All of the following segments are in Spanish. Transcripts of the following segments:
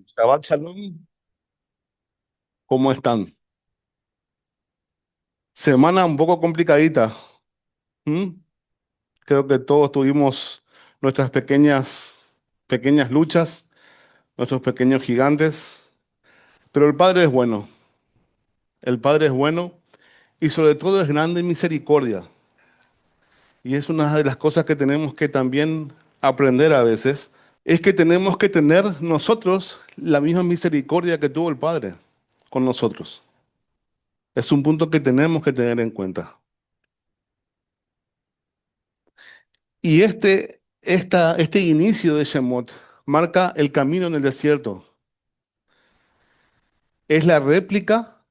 Shabbat Shalom, ¿cómo están? Semana un poco complicadita. ¿M? Creo que todos tuvimos nuestras pequeñas luchas, nuestros pequeños gigantes, pero el Padre es bueno y sobre todo es grande en misericordia. Y es una de las cosas que tenemos que también aprender a veces, es que tenemos que tener nosotros la misma misericordia que tuvo el Padre con nosotros. Es un punto que tenemos que tener en cuenta. Y este inicio de Shemot marca el camino en el desierto. Es la réplica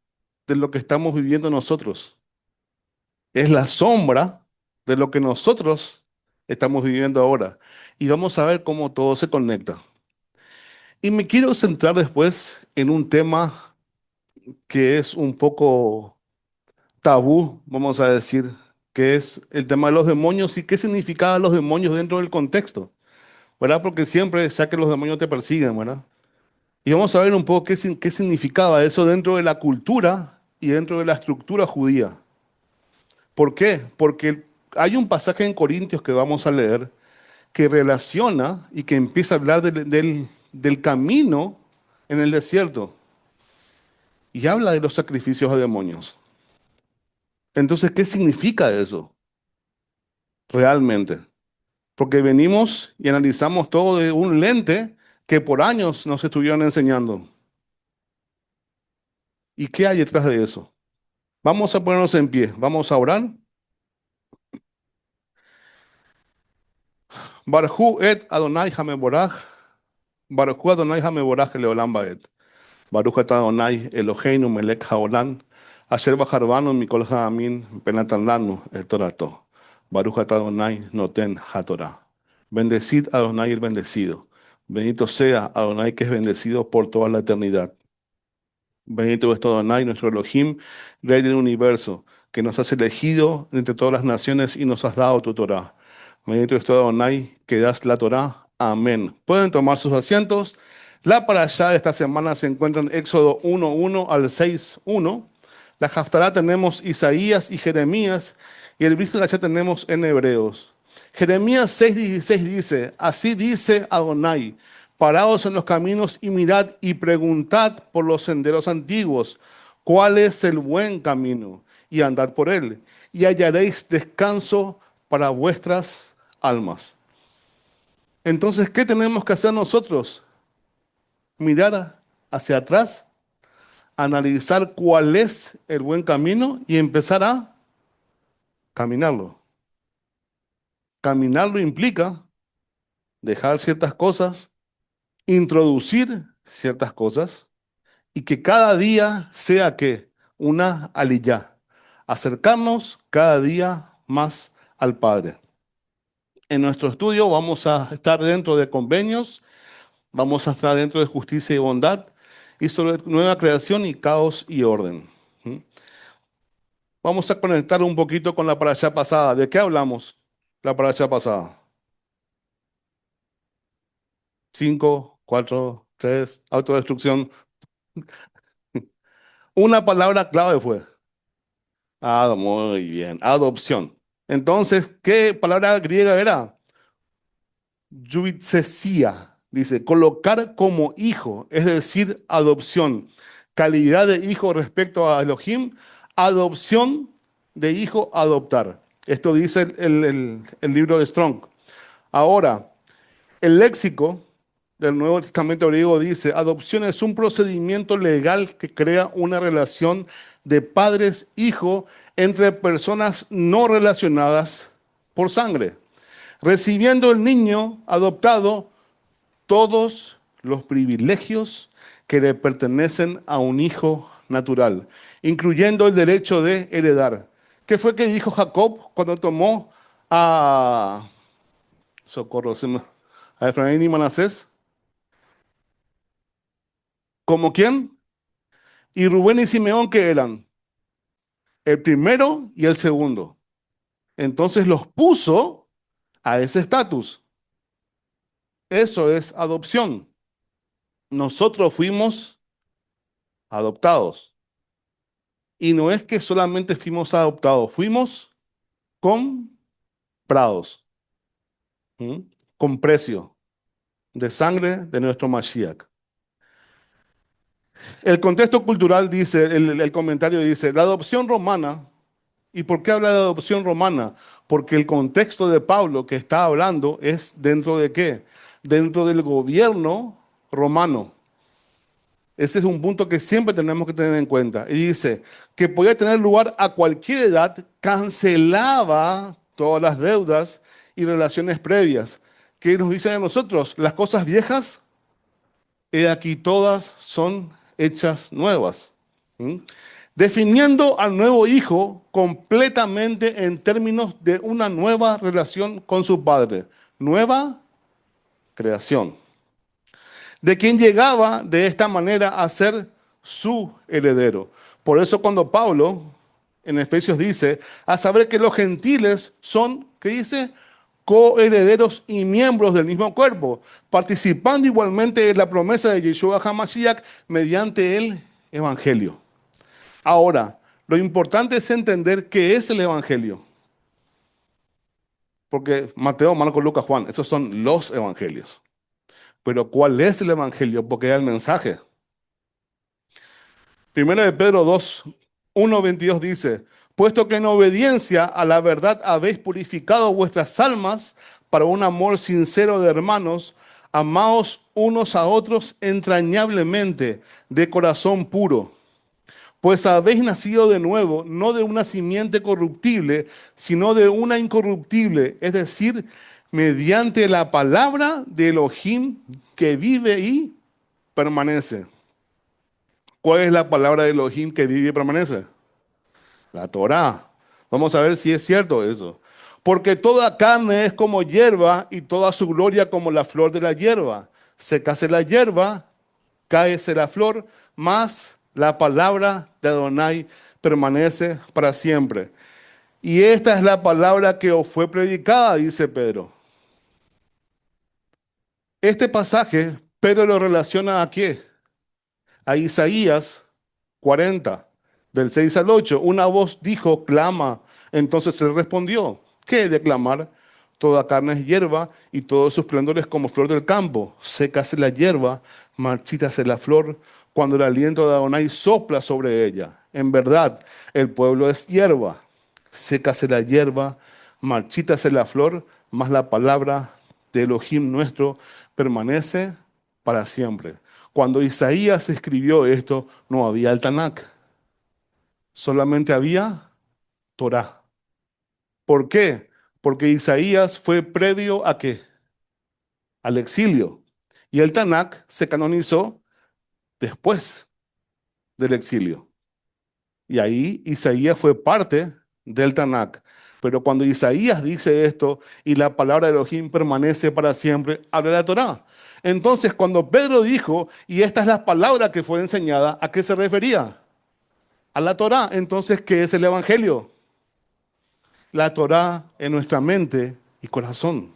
de lo que estamos viviendo nosotros. Es la sombra de lo que nosotros estamos viviendo ahora. Y vamos a ver cómo todo se conecta. Y me quiero centrar después en un tema que es un poco tabú, vamos a decir, que es el tema de los demonios y qué significaban los demonios dentro del contexto, ¿verdad? Porque siempre, ya que los demonios te persiguen, ¿verdad? Y vamos a ver un poco qué significaba eso dentro de la cultura y dentro de la estructura judía. ¿Por qué? Porque hay un pasaje en Corintios que vamos a leer que relaciona y que empieza a hablar del camino en el desierto y habla de los sacrificios a demonios. Entonces, ¿qué significa eso realmente? Porque venimos y analizamos todo de un lente que por años nos estuvieron enseñando. ¿Y qué hay detrás de eso? Vamos a ponernos en pie, vamos a orar. Barhu et Adonai Hameborach, Barhu Adonai Hameborach Leolam Baet, Baruch et Adonai Eloheinu Melech Haolam, Asher Bajarbanu Mikol Haamin Penatan Lanu El Torato, Baruch et Adonai Noten HaTorah. Bendecid a Adonai el bendecido. Bendito sea Adonai que es bendecido por toda la eternidad. Bendito es tu Adonai, nuestro Elohim, Rey del universo, que nos has elegido entre todas las naciones y nos has dado tu Torah. Bendito es tu Adonai, que das la Torah. Amén. Pueden tomar sus asientos. La parashá de esta semana se encuentra en Éxodo 1:1 al 6:1. La Haftará tenemos Isaías y Jeremías, y el Brit ya tenemos en Hebreos. Jeremías 6:16 dice, así dice Adonai, paraos en los caminos y mirad y preguntad por los senderos antiguos, cuál es el buen camino, y andad por él, y hallaréis descanso para vuestras almas. Entonces, ¿qué tenemos que hacer nosotros? Mirar hacia atrás, analizar cuál es el buen camino y empezar a caminarlo. Caminarlo implica dejar ciertas cosas, introducir ciertas cosas y que cada día sea que una aliyá, acercarnos cada día más al Padre. En nuestro estudio vamos a estar dentro de convenios, vamos a estar dentro de justicia y bondad y sobre nueva creación y caos y orden. ¿Mm? Vamos a conectar un poquito con la parashá pasada. ¿De qué hablamos? La parashá pasada. 5, 4, 3, autodestrucción. Una palabra clave fue. Ah, muy bien. Adopción. Entonces, ¿qué palabra griega era? Yuitsesia. Dice, colocar como hijo, es decir, adopción. Calidad de hijo respecto a Elohim, adopción de hijo, adoptar. Esto dice el libro de Strong. Ahora, el léxico del Nuevo Testamento griego dice, adopción es un procedimiento legal que crea una relación de padres-hijo entre personas no relacionadas por sangre, recibiendo el niño adoptado todos los privilegios que le pertenecen a un hijo natural, incluyendo el derecho de heredar. ¿Qué fue que dijo Jacob cuando tomó a, socorro, a Efraín y Manasés? ¿Como quién? Y Rubén y Simeón, ¿qué eran? El primero y el segundo. Entonces los puso a ese estatus. Eso es adopción. Nosotros fuimos adoptados. Y no es que solamente fuimos adoptados, fuimos comprados, ¿m? Con precio de sangre de nuestro Mashiach. El contexto cultural dice, el comentario dice, la adopción romana. ¿Y por qué habla de adopción romana? Porque el contexto de Pablo que está hablando es dentro de qué? Dentro del gobierno romano. Ese es un punto que siempre tenemos que tener en cuenta. Y dice que podía tener lugar a cualquier edad, cancelaba todas las deudas y relaciones previas. ¿Qué nos dicen a nosotros? Las cosas viejas, he aquí todas son hechas nuevas. ¿Mm? Definiendo al nuevo hijo completamente en términos de una nueva relación con su padre. Nueva creación, de quien llegaba de esta manera a ser su heredero. Por eso cuando Pablo en Efesios dice, a saber que los gentiles son, ¿qué dice? Coherederos y miembros del mismo cuerpo, participando igualmente de la promesa de Yeshua HaMashiach mediante el evangelio. Ahora, lo importante es entender qué es el evangelio. Porque Mateo, Marcos, Lucas, Juan, esos son los evangelios. Pero ¿cuál es el evangelio? Porque es el mensaje. Primero de Pedro 2, 1, 22 dice, puesto que en obediencia a la verdad habéis purificado vuestras almas para un amor sincero de hermanos, amaos unos a otros entrañablemente, de corazón puro. Pues habéis nacido de nuevo, no de una simiente corruptible, sino de una incorruptible, es decir, mediante la palabra de Elohim que vive y permanece. ¿Cuál es la palabra de Elohim que vive y permanece? La Torá. Vamos a ver si es cierto eso. Porque toda carne es como hierba y toda su gloria como la flor de la hierba. Secase la hierba, cáese la flor, mas la palabra de Adonai permanece para siempre. Y esta es la palabra que os fue predicada, dice Pedro. Este pasaje, Pedro lo relaciona a qué? A Isaías 40, del 6 al 8. Una voz dijo, clama. Entonces él respondió, ¿qué he de clamar? Toda carne es hierba y todo su esplendor es como flor del campo. Sécase la hierba, marchítase la flor, cuando el aliento de Adonai sopla sobre ella. En verdad, el pueblo es hierba. Sécase la hierba, marchítase la flor, mas la palabra de Elohim nuestro permanece para siempre. Cuando Isaías escribió esto, no había el Tanakh, solamente había Torá. ¿Por qué? Porque Isaías fue previo a qué? Al exilio. Y el Tanakh se canonizó después del exilio. Y ahí Isaías fue parte del Tanakh. Pero cuando Isaías dice esto y la palabra de Elohim permanece para siempre, habla de la Torá. Entonces, cuando Pedro dijo, y esta es la palabra que fue enseñada, ¿a qué se refería? A la Torá. Entonces, ¿qué es el Evangelio? La Torá en nuestra mente y corazón.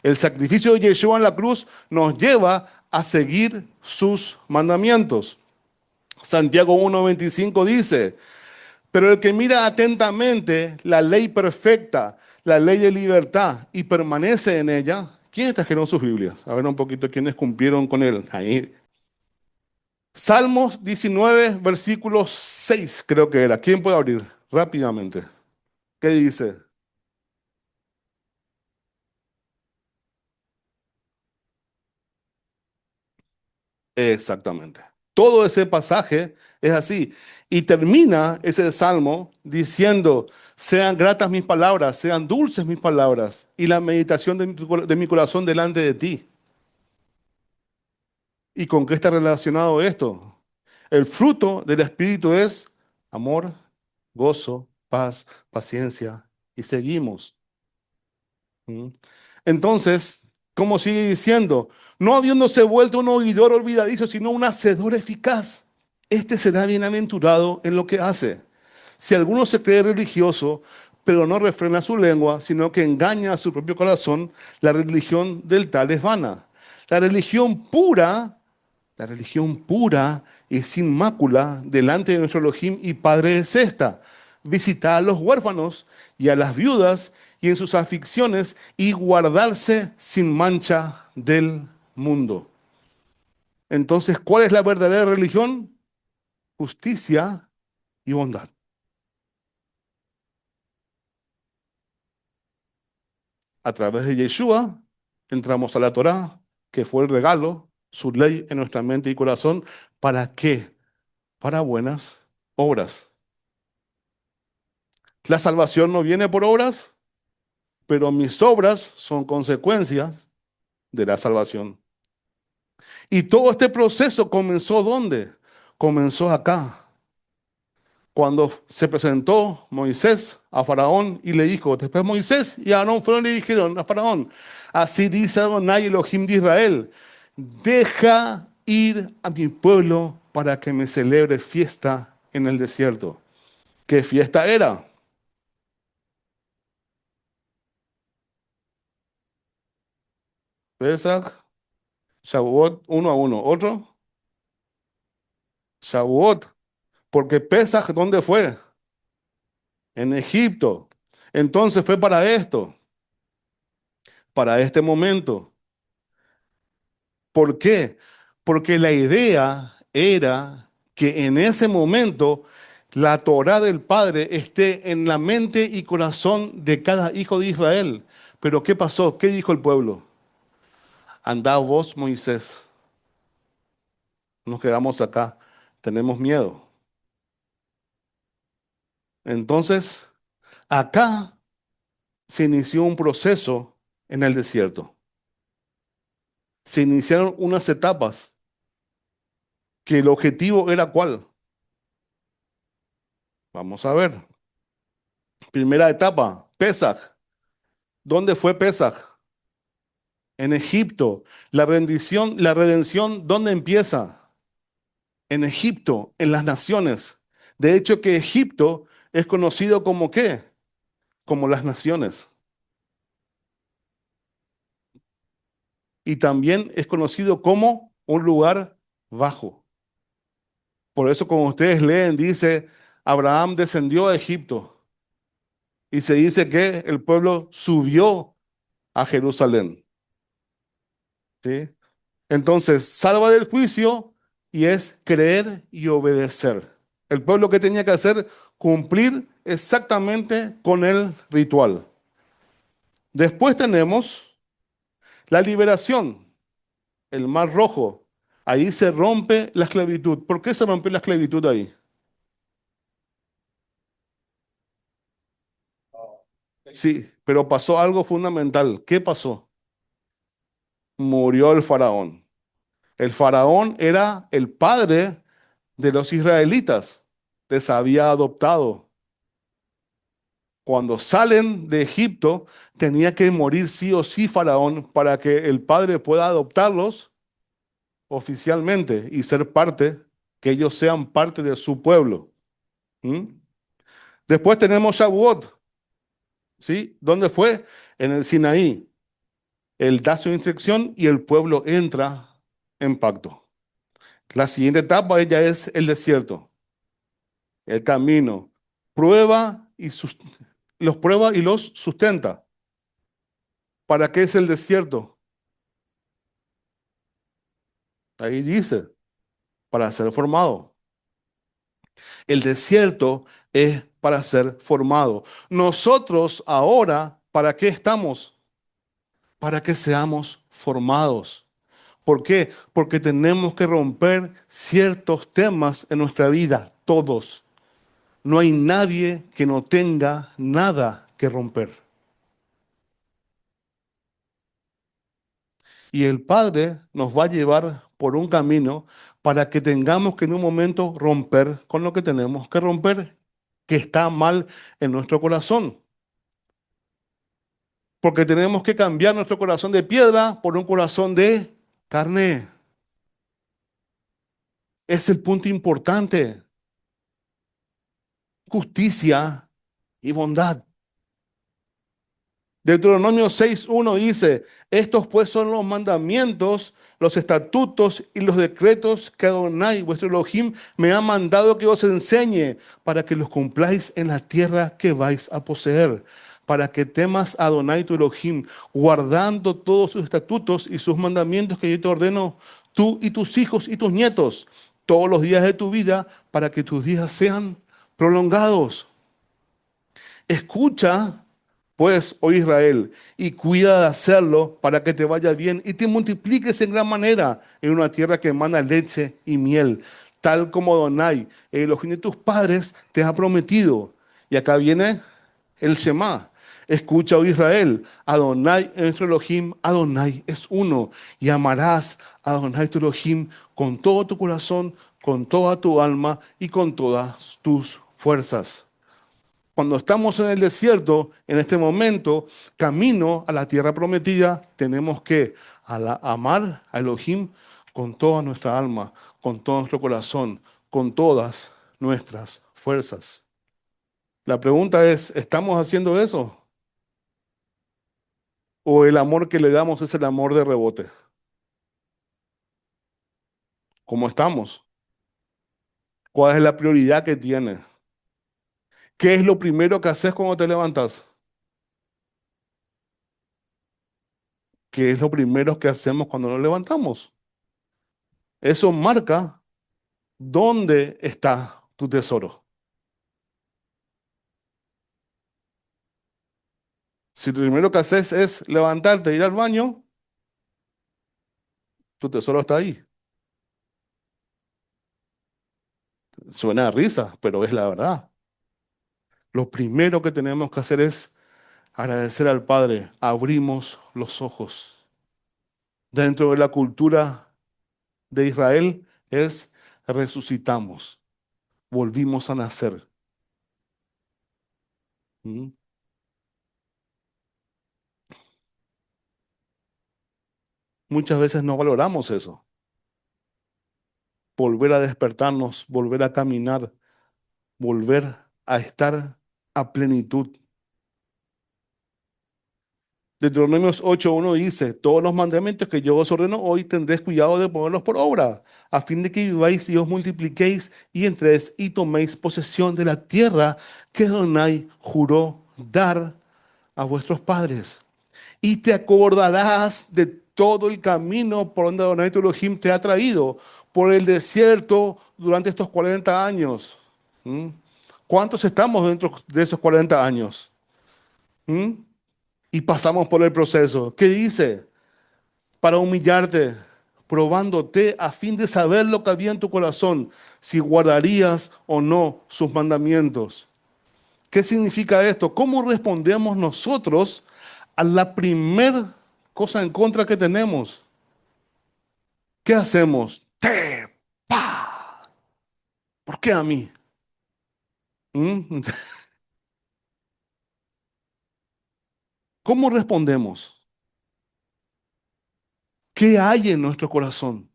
El sacrificio de Yeshua en la cruz nos lleva a seguir sus mandamientos. Santiago 1:25 dice, pero el que mira atentamente la ley perfecta, la ley de libertad y permanece en ella, ¿quiénes trajeron sus Biblias? A ver un poquito quiénes cumplieron con él. Ahí. Salmos 19, versículo 6, creo que era. ¿Quién puede abrir rápidamente? ¿Qué dice? Exactamente. Todo ese pasaje es así. Y termina ese salmo diciendo, sean gratas mis palabras, sean dulces mis palabras y la meditación de mi corazón delante de ti. ¿Y con qué está relacionado esto? El fruto del Espíritu es amor, gozo, paz, paciencia. Y seguimos. ¿Mm? Entonces, ¿cómo sigue diciendo? No habiéndose vuelto un oidor olvidadizo, sino un hacedor eficaz. Este será bienaventurado en lo que hace. Si alguno se cree religioso, pero no refrena su lengua, sino que engaña a su propio corazón. La religión del tal es vana. La religión pura, la religión pura y sin mácula delante de nuestro Elohim y Padre es esta: visitar a los huérfanos y a las viudas y en sus aflicciones y guardarse sin mancha del mundo. Entonces, ¿cuál es la verdadera religión? Justicia y bondad. A través de Yeshua entramos a la Torá, que fue el regalo, su ley en nuestra mente y corazón. ¿Para qué? Para buenas obras. La salvación no viene por obras, pero mis obras son consecuencias de la salvación. Y todo este proceso comenzó ¿dónde? Comenzó acá, cuando se presentó Moisés a Faraón y le dijo, después Moisés y Aarón fueron y le dijeron a Faraón, así dice Adonai Elohim de Israel, deja ir a mi pueblo para que me celebre fiesta en el desierto. ¿Qué fiesta era? Pesach, Shavuot, uno a uno. Otro, Shavuot, porque Pesach, ¿dónde fue? En Egipto. Entonces fue para esto, para este momento. ¿Por qué? Porque la idea era que en ese momento la Torá del Padre esté en la mente y corazón de cada hijo de Israel. Pero ¿qué pasó? ¿Qué dijo el pueblo? Andá vos, Moisés. Nos quedamos acá. Tenemos miedo. Entonces, acá se inició un proceso en el desierto. Se iniciaron unas etapas que el objetivo era ¿cuál? Vamos a ver. Primera etapa, Pesaj. ¿Dónde fue Pesaj? En Egipto. La redención, ¿dónde empieza? En Egipto, en las naciones. De hecho, que Egipto es conocido como ¿qué? Como las naciones. Y también es conocido como un lugar bajo. Por eso, como ustedes leen, dice, Abraham descendió a Egipto. Y se dice que el pueblo subió a Jerusalén. ¿Sí? Entonces, salva del juicio y es creer y obedecer. El pueblo que tenía que hacer, cumplir exactamente con el ritual. Después tenemos la liberación, el mar rojo. Ahí se rompe la esclavitud. ¿Por qué se rompió la esclavitud ahí? Sí, pero pasó algo fundamental. ¿Qué pasó? Murió el faraón. El faraón era el padre de los israelitas. Les había adoptado. Cuando salen de Egipto, tenía que morir sí o sí Faraón para que el padre pueda adoptarlos oficialmente y ser parte, que ellos sean parte de su pueblo. ¿Mm? Después tenemos Shavuot, ¿sí? ¿Dónde fue? En el Sinaí. Él da su instrucción y el pueblo entra en pacto. La siguiente etapa ya es el desierto, el camino. Prueba y los prueba y los sustenta. ¿Para qué es el desierto? Ahí dice, para ser formado. El desierto es para ser formado. Nosotros ahora, ¿para qué estamos? Para que seamos formados. ¿Por qué? Porque tenemos que romper ciertos temas en nuestra vida, todos. No hay nadie que no tenga nada que romper. Y el Padre nos va a llevar por un camino para que tengamos que en un momento romper con lo que tenemos que romper, que está mal en nuestro corazón. Porque tenemos que cambiar nuestro corazón de piedra por un corazón de carne. Es el punto importante. Justicia y bondad. Deuteronomio 6:1 dice, estos pues son los mandamientos, los estatutos y los decretos que Adonai, vuestro Elohim, me ha mandado que os enseñe para que los cumpláis en la tierra que vais a poseer, para que temas a Adonai tu Elohim, guardando todos sus estatutos y sus mandamientos que yo te ordeno, tú y tus hijos y tus nietos, todos los días de tu vida, para que tus días sean prolongados. Escucha, pues, oh Israel, y cuida de hacerlo para que te vaya bien y te multipliques en gran manera en una tierra que emana leche y miel, tal como Adonai, el Elohim de tus padres, te ha prometido. Y acá viene el Shema. Escucha, oh Israel, Adonai es nuestro Elohim, Adonai es uno, y amarás a Adonai tu Elohim con todo tu corazón, con toda tu alma y con todas tus fuerzas. Cuando estamos en el desierto, en este momento, camino a la tierra prometida, tenemos que amar a Elohim con toda nuestra alma, con todo nuestro corazón, con todas nuestras fuerzas. La pregunta es, ¿estamos haciendo eso? ¿O el amor que le damos es el amor de rebote? ¿Cómo estamos? ¿Cuál es la prioridad que tiene? ¿Qué es lo primero que haces cuando te levantas? ¿Qué es lo primero que hacemos cuando nos levantamos? Eso marca ¿dónde está tu tesoro? Si lo primero que haces es levantarte e ir al baño, tu tesoro está ahí. Suena a risa, pero es la verdad. Lo primero que tenemos que hacer es agradecer al Padre. Abrimos los ojos. Dentro de la cultura de Israel es resucitamos, volvimos a nacer. ¿Mm? Muchas veces no valoramos eso. Volver a despertarnos, volver a caminar, volver a estar a plenitud. Deuteronomios 8:1 dice, todos los mandamientos que yo os ordeno hoy tendréis cuidado de ponerlos por obra, a fin de que viváis y os multipliquéis y entréis y toméis posesión de la tierra que Adonai juró dar a vuestros padres. Y te acordarás de todo el camino por donde Adonai tu Elohim te ha traído, por el desierto durante estos 40 años. ¿Mm? ¿Cuántos estamos dentro de esos 40 años? ¿Mm? Y pasamos por el proceso. ¿Qué dice? Para humillarte, probándote a fin de saber lo que había en tu corazón, si guardarías o no sus mandamientos. ¿Qué significa esto? ¿Cómo respondemos nosotros a la primer cosa en contra que tenemos? ¿Qué hacemos? ¡Pa! ¿Por qué a mí? ¿Mm? ¿Cómo respondemos? ¿Qué hay en nuestro corazón?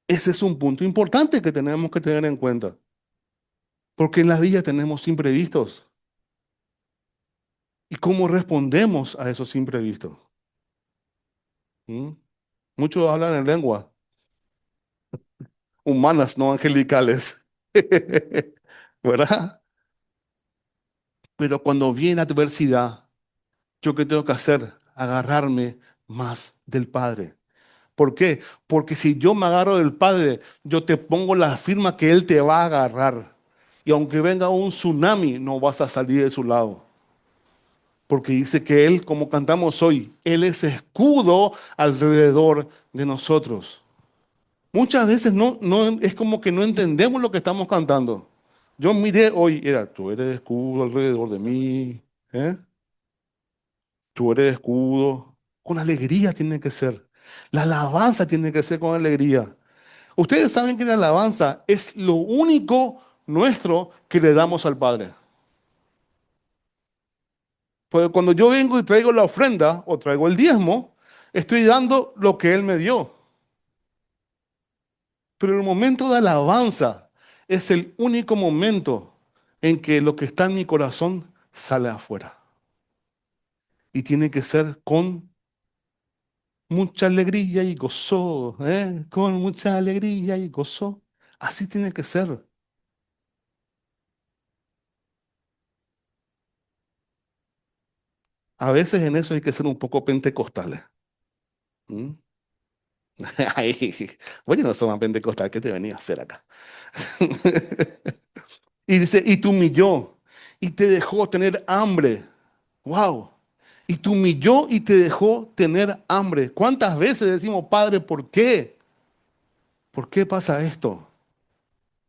Ese es un punto importante que tenemos que tener en cuenta, porque en la vida tenemos imprevistos. ¿Y cómo respondemos a esos imprevistos? ¿Mm? Muchos hablan en lengua, humanas, no angelicales. ¿Verdad? Pero cuando viene adversidad, ¿yo qué tengo que hacer? Agarrarme más del Padre. ¿Por qué? Porque si yo me agarro del Padre, yo te pongo la firma que Él te va a agarrar. Y aunque venga un tsunami, no vas a salir de su lado. Porque dice que Él, como cantamos hoy, Él es escudo alrededor de nosotros. Muchas veces no es como que no entendemos lo que estamos cantando. Yo miré hoy, era, tú eres escudo alrededor de mí, ¿eh? Tú eres escudo. Con alegría tiene que ser. La alabanza tiene que ser con alegría. Ustedes saben que la alabanza es lo único nuestro que le damos al Padre. Porque cuando yo vengo y traigo la ofrenda o traigo el diezmo, estoy dando lo que Él me dio. Pero el momento de alabanza es el único momento en que lo que está en mi corazón sale afuera. y tiene que ser con mucha alegría y gozo, ¿eh? Con mucha alegría y gozo. Así tiene que ser. A veces en eso hay que ser un poco pentecostales. ¿Mm? Ay, oye, no somos pentecostal, ¿qué te venía a hacer acá? Y dice, y te humilló y te dejó tener hambre. Wow. Y te humilló y te dejó tener hambre. ¿Cuántas veces decimos, Padre, ¿por qué? ¿Por qué pasa esto?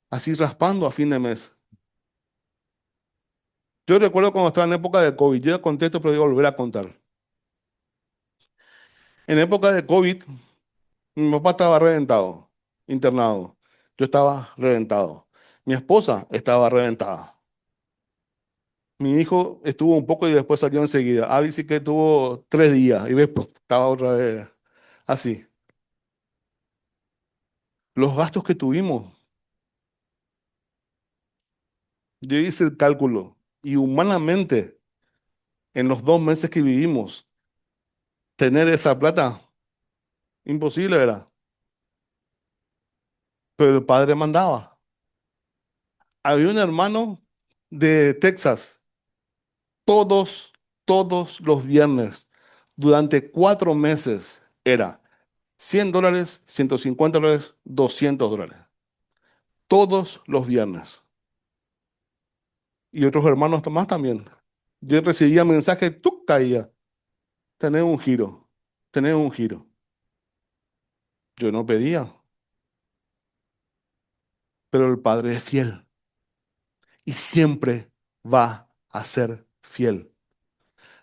Así raspando a fin de mes. Yo recuerdo cuando estaba en época de COVID, yo ya conté esto, pero voy a volver a contar. En época de COVID, mi papá estaba reventado, internado. Yo estaba reventado. Mi esposa estaba reventada. Mi hijo estuvo un poco y después salió enseguida. Abby sí que tuvo 3 días y después estaba otra vez así. Los gastos que tuvimos, yo hice el cálculo y humanamente, en los 2 meses que vivimos, tener esa plata, imposible era. Pero el padre mandaba. Había un hermano de Texas, todos, todos los viernes, durante 4 meses, era $100, $150, $200. Todos los viernes. Y otros hermanos más también. Yo recibía mensajes, tú caía, tenés un giro, tenés un giro. Yo no pedía, pero el Padre es fiel y siempre va a ser fiel.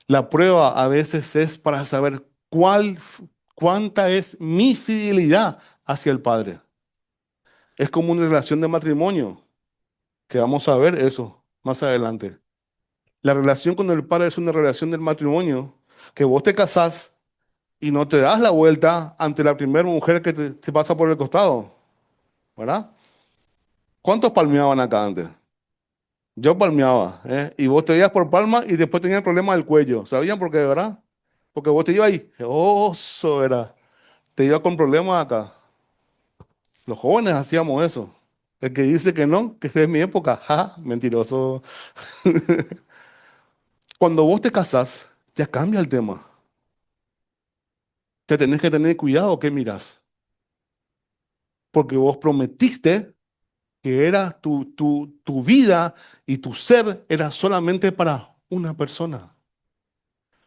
La prueba a veces es para saber cuánta es mi fidelidad hacia el Padre. Es como una relación de matrimonio, que vamos a ver eso más adelante. La relación con el Padre es una relación del matrimonio, que vos te casás y no te das la vuelta ante la primera mujer que te pasa por el costado, ¿verdad? ¿Cuántos palmeaban acá antes? Yo palmeaba, ¿eh? Y vos te ibas por palma y después tenías el problema del cuello. ¿Sabían por qué, verdad? Porque vos te ibas ahí, oso era. Te iba con problemas acá. Los jóvenes hacíamos eso. El que dice que no, que esta es mi época, ja, mentiroso. Cuando vos te casás, ya cambia el tema. Te tenés que tener cuidado qué miras. Porque vos prometiste que era tu vida y tu ser era solamente para una persona.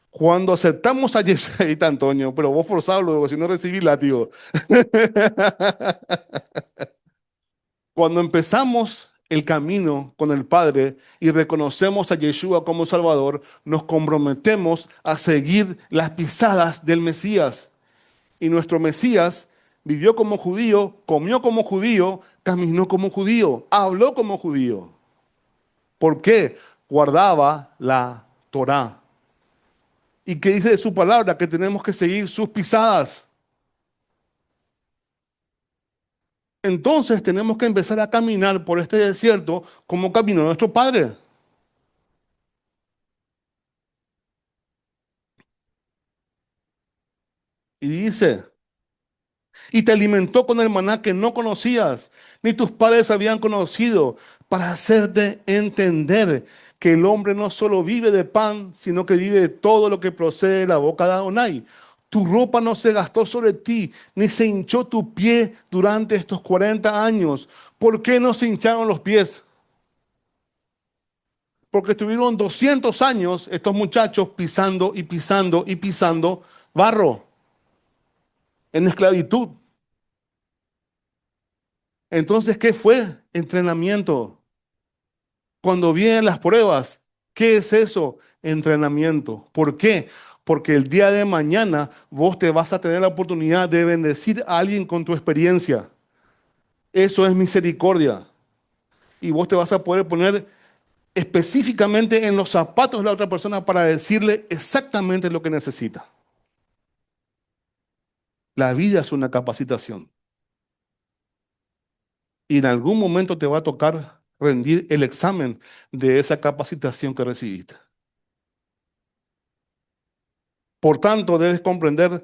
Cuando aceptamos a Jesús, ahí está Antonio, pero vos forzado, luego, si no recibí látigo. Cuando empezamos el camino con el Padre y reconocemos a Yeshua como Salvador, nos comprometemos a seguir las pisadas del Mesías. Y nuestro Mesías vivió como judío, comió como judío, caminó como judío, habló como judío. ¿Por qué? Guardaba la Torá. ¿Y qué dice de su palabra? Que tenemos que seguir sus pisadas. Entonces tenemos que empezar a caminar por este desierto como caminó nuestro Padre. Y dice, y te alimentó con el maná que no conocías, ni tus padres habían conocido, para hacerte entender que el hombre no solo vive de pan, sino que vive de todo lo que procede de la boca de Adonai. Tu ropa no se gastó sobre ti, ni se hinchó tu pie durante estos 40 años. ¿Por qué no se hincharon los pies? Porque estuvieron 200 años estos muchachos pisando y pisando y pisando barro en esclavitud. Entonces, ¿qué fue? Entrenamiento. Cuando vienen las pruebas, ¿qué es eso? Entrenamiento. ¿Por qué? Porque el día de mañana vos te vas a tener la oportunidad de bendecir a alguien con tu experiencia. Eso es misericordia. Y vos te vas a poder poner específicamente en los zapatos de la otra persona para decirle exactamente lo que necesita. La vida es una capacitación. Y en algún momento te va a tocar rendir el examen de esa capacitación que recibiste. Por tanto, debes comprender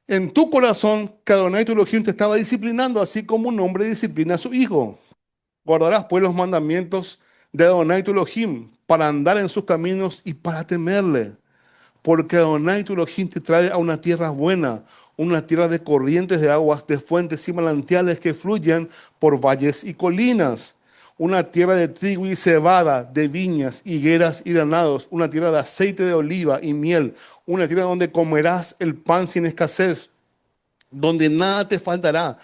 en tu corazón que Adonai tu Elohim te estaba disciplinando, así como un hombre disciplina a su hijo. Guardarás pues los mandamientos de Adonai tu Elohim para andar en sus caminos y para temerle. Porque Adonai tu Elohim te trae a una tierra buena, una tierra de corrientes de aguas, de fuentes y manantiales que fluyen por valles y colinas. Una tierra de trigo y cebada, de viñas, higueras y granados. Una tierra de aceite de oliva y miel. Una tierra donde comerás el pan sin escasez, donde nada te faltará.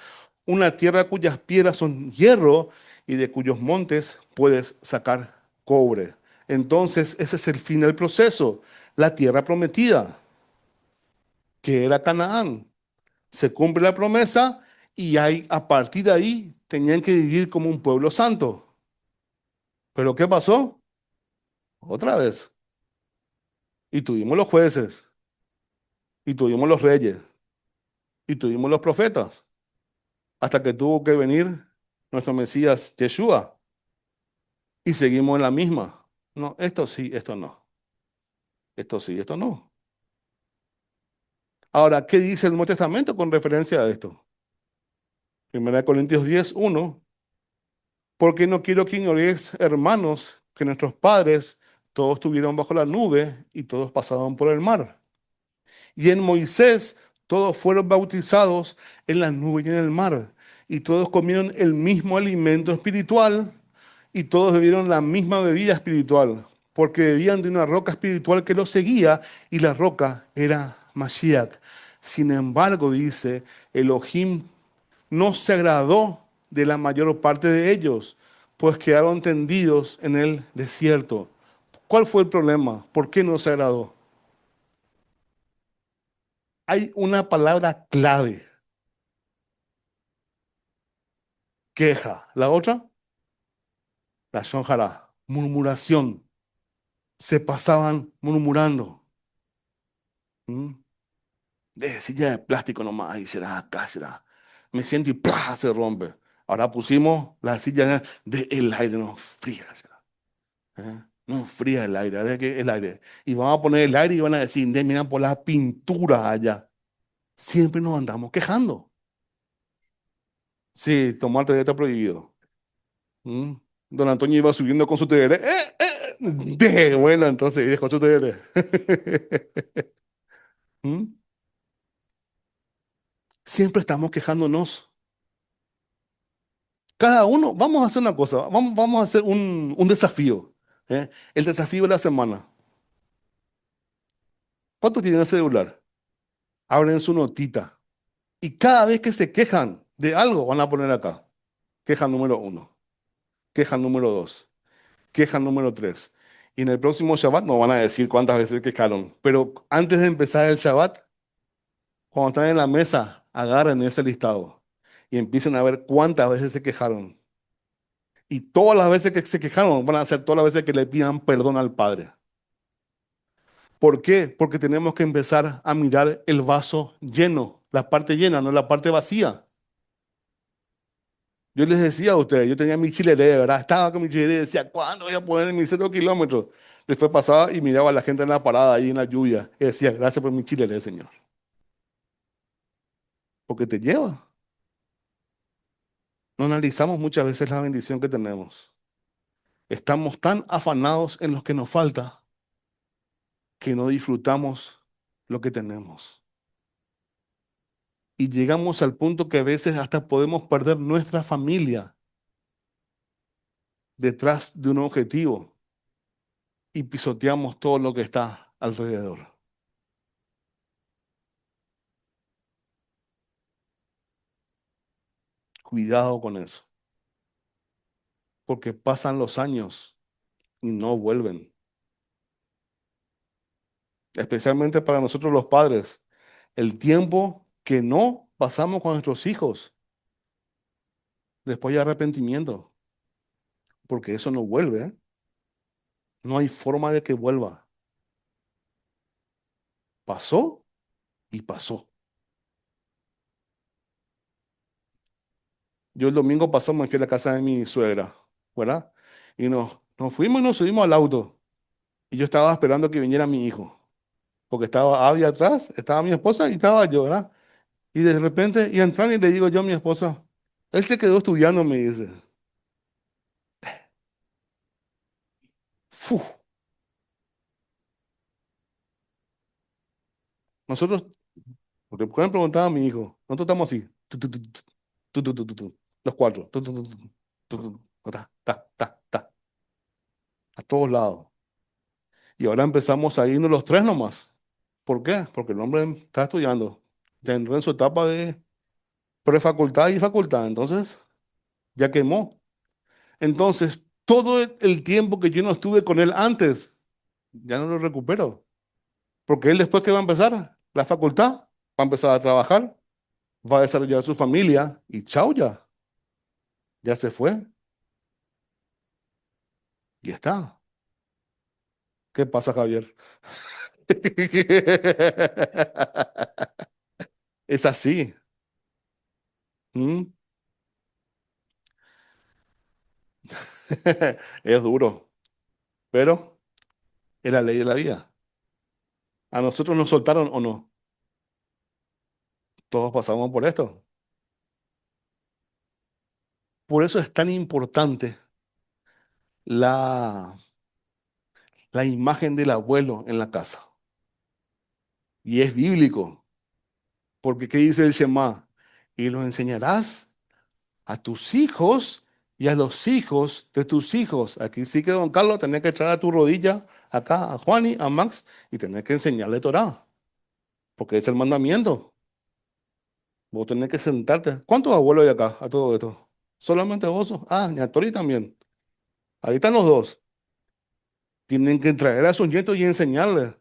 Una tierra cuyas piedras son hierro y de cuyos montes puedes sacar cobre. Entonces, ese es el fin del proceso, la tierra prometida, que era Canaán. Se cumple la promesa y hay, a partir de ahí tenían que vivir como un pueblo santo. Pero ¿qué pasó? Otra vez. Y tuvimos los jueces, y tuvimos los reyes, y tuvimos los profetas, hasta que tuvo que venir nuestro Mesías Yeshua. Y seguimos en la misma. No, esto sí, esto no. Esto sí, esto no. Ahora, ¿qué dice el Nuevo Testamento con referencia a esto? 1 Corintios 10:1. Porque no quiero que ignoréis, hermanos, que nuestros padres todos estuvieron bajo la nube y todos pasaban por el mar. Y en Moisés todos fueron bautizados en la nube y en el mar. Y todos comieron el mismo alimento espiritual y todos bebieron la misma bebida espiritual, porque bebían de una roca espiritual que los seguía y la roca era Mashiach. Sin embargo, dice, Elohim no se agradó de la mayor parte de ellos, pues quedaron tendidos en el desierto. ¿Cuál fue el problema? ¿Por qué no se agradó? Hay una palabra clave, queja. La otra, la shonjara, murmuración. Se pasaban murmurando. ¿Mm? De silla de plástico nomás, y será acá, será. Me siento y ¡plá! Se rompe. Ahora pusimos la silla de el aire, no fría, será. No fría el aire, ahora que el aire. Y vamos a poner el aire y van a decir, miran por la pintura allá. Siempre nos andamos quejando. Sí, tomar té está prohibido. ¿Mm? Don Antonio iba subiendo con su tereré. Bueno, entonces dejó su tereré. ¿Mm? Siempre estamos quejándonos. Cada uno, vamos a hacer una cosa, vamos a hacer un desafío. ¿Eh? El desafío de la semana. ¿Cuántos tienen el celular? Abren su notita. Y cada vez que se quejan de algo, van a poner acá. Queja número uno, queja número dos, queja número tres. Y en el próximo Shabbat no van a decir cuántas veces quejaron. Pero antes de empezar el Shabbat, cuando están en la mesa, agarren ese listado y empiecen a ver cuántas veces se quejaron. Y todas las veces que se quejaron van a ser todas las veces que le pidan perdón al Padre. ¿Por qué? Porque tenemos que empezar a mirar el vaso lleno, la parte llena, no la parte vacía. Yo les decía a ustedes, yo tenía mi chilere, ¿verdad? Estaba con mi chilere y decía, ¿cuándo voy a poner mis 0 kilómetros? Después pasaba y miraba a la gente en la parada ahí en la lluvia y decía, gracias por mi chilere, Señor. Porque te lleva. No analizamos muchas veces la bendición que tenemos. Estamos tan afanados en lo que nos falta que no disfrutamos lo que tenemos. Y llegamos al punto que a veces hasta podemos perder nuestra familia detrás de un objetivo y pisoteamos todo lo que está alrededor. Cuidado con eso, porque pasan los años y no vuelven, especialmente para nosotros los padres. El tiempo que no pasamos con nuestros hijos, después hay arrepentimiento, porque eso no vuelve, ¿eh? No hay forma de que vuelva. Pasó y pasó. Yo el domingo pasado me fui a la casa de mi suegra, ¿verdad? Y nos fuimos y nos subimos al auto. Y yo estaba esperando que viniera mi hijo. porque estaba Abby atrás, estaba mi esposa y estaba yo, ¿verdad? Y de repente, y entran y le digo yo a mi esposa, él se quedó estudiando, me dice. Fu. Nosotros, porque pueden preguntar a mi hijo, nosotros estamos así, los cuatro, a todos lados. Y ahora empezamos a irnos los tres nomás. ¿Por qué? Porque el hombre está estudiando, ya entró en su etapa de prefacultad y facultad, entonces ya quemó. Entonces, todo el tiempo que yo no estuve con él antes, ya no lo recupero. Porque él después que va a empezar la facultad, va a empezar a trabajar, va a desarrollar su familia y chao ya, ya se fue, y está. ¿Qué pasa, Javier? Es así. ¿Mm? Es duro, pero es la ley de la vida. ¿A nosotros nos soltaron o no? Todos pasamos por esto. Por eso es tan importante la, la imagen del abuelo en la casa. Y es bíblico, porque ¿qué dice el Shema? Y lo enseñarás a tus hijos y a los hijos de tus hijos. Aquí sí que, don Carlos, tenés que traer a tu rodilla acá a Juani, a Max, y tenés que enseñarle Torah, porque es el mandamiento. Vos tenés que sentarte. ¿Cuántos abuelos hay acá a todo esto? Solamente vos. Ah, y a Tori también. Ahí están los dos. Tienen que traer a sus nietos y enseñarles,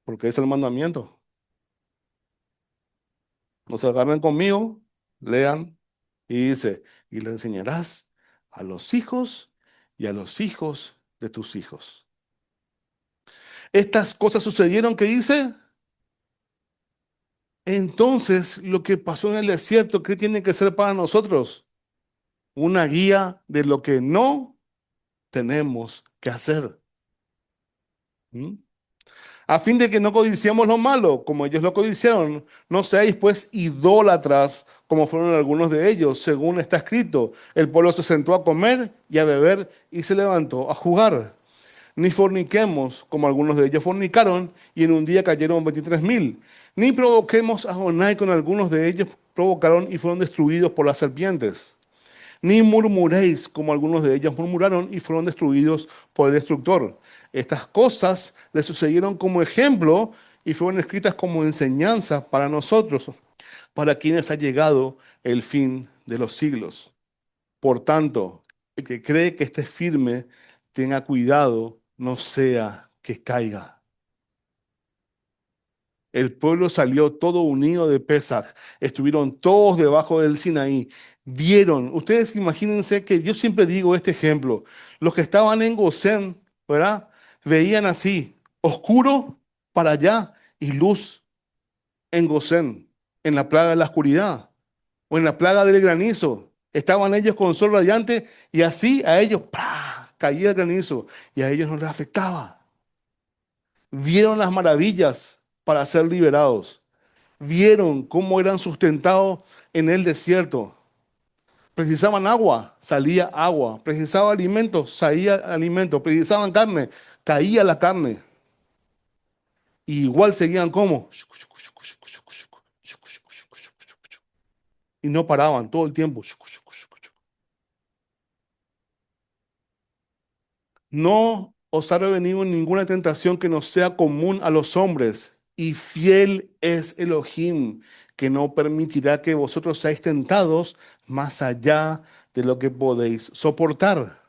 porque es el mandamiento. No se agarren conmigo, lean, y dice, y le enseñarás a los hijos y a los hijos de tus hijos. Estas cosas sucedieron, ¿qué dice? Entonces, lo que pasó en el desierto, ¿qué tiene que ser para nosotros? Una guía de lo que no tenemos que hacer. ¿Mm? A fin de que no codiciemos lo malo, como ellos lo codiciaron. No seáis pues idólatras, como fueron algunos de ellos, según está escrito. El pueblo se sentó a comer y a beber y se levantó a jugar. Ni forniquemos, como algunos de ellos fornicaron, y en un día cayeron 23.000. Ni provoquemos a Jonai, con algunos de ellos provocaron y fueron destruidos por las serpientes. Ni murmuréis, como algunos de ellos murmuraron y fueron destruidos por el destructor. Estas cosas le sucedieron como ejemplo y fueron escritas como enseñanza para nosotros, para quienes ha llegado el fin de los siglos. Por tanto, el que cree que esté firme, tenga cuidado, no sea que caiga. El pueblo salió todo unido de Pesaj. Estuvieron todos debajo del Sinaí. Vieron, ustedes imagínense que yo siempre digo este ejemplo. Los que estaban en Gosén, ¿verdad? Veían así, oscuro para allá y luz en Gosén, en la plaga de la oscuridad o en la plaga del granizo. Estaban ellos con sol radiante y así a ellos ¡pah! Caía el granizo y a ellos no les afectaba. Vieron las maravillas para ser liberados. Vieron cómo eran sustentados en el desierto. Precisaban agua, salía agua. Precisaban alimento, salía alimento. Precisaban carne, caía la carne. Y igual seguían como. Y no paraban todo el tiempo. No os ha revenido ninguna tentación que no sea común a los hombres, y fiel es Elohim, que no permitirá que vosotros seáis tentados más allá de lo que podéis soportar,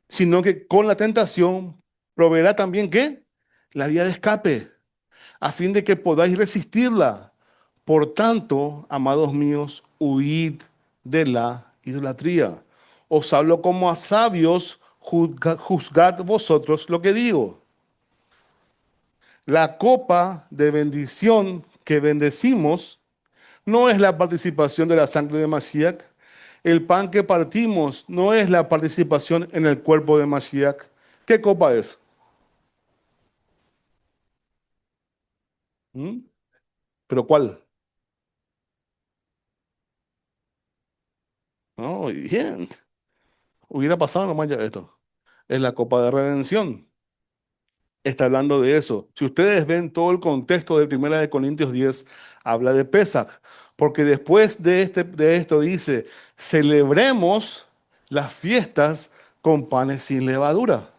sino que con la tentación proveerá también ¿qué? La vía de escape, a fin de que podáis resistirla. Por tanto, amados míos, huid de la idolatría. Os hablo como a sabios, juzgad vosotros lo que digo. La copa de bendición que bendecimos no es la participación de la sangre de Mashiach. El pan que partimos no es la participación en el cuerpo de Mashiach. ¿Qué copa es? ¿Mm? ¿Pero cuál? No, bien. Hubiera pasado nomás ya esto. Es la Copa de Redención. Está hablando de eso. Si ustedes ven todo el contexto de Primera de Corintios 10, habla de Pesaj, porque después de esto dice, celebremos las fiestas con panes sin levadura.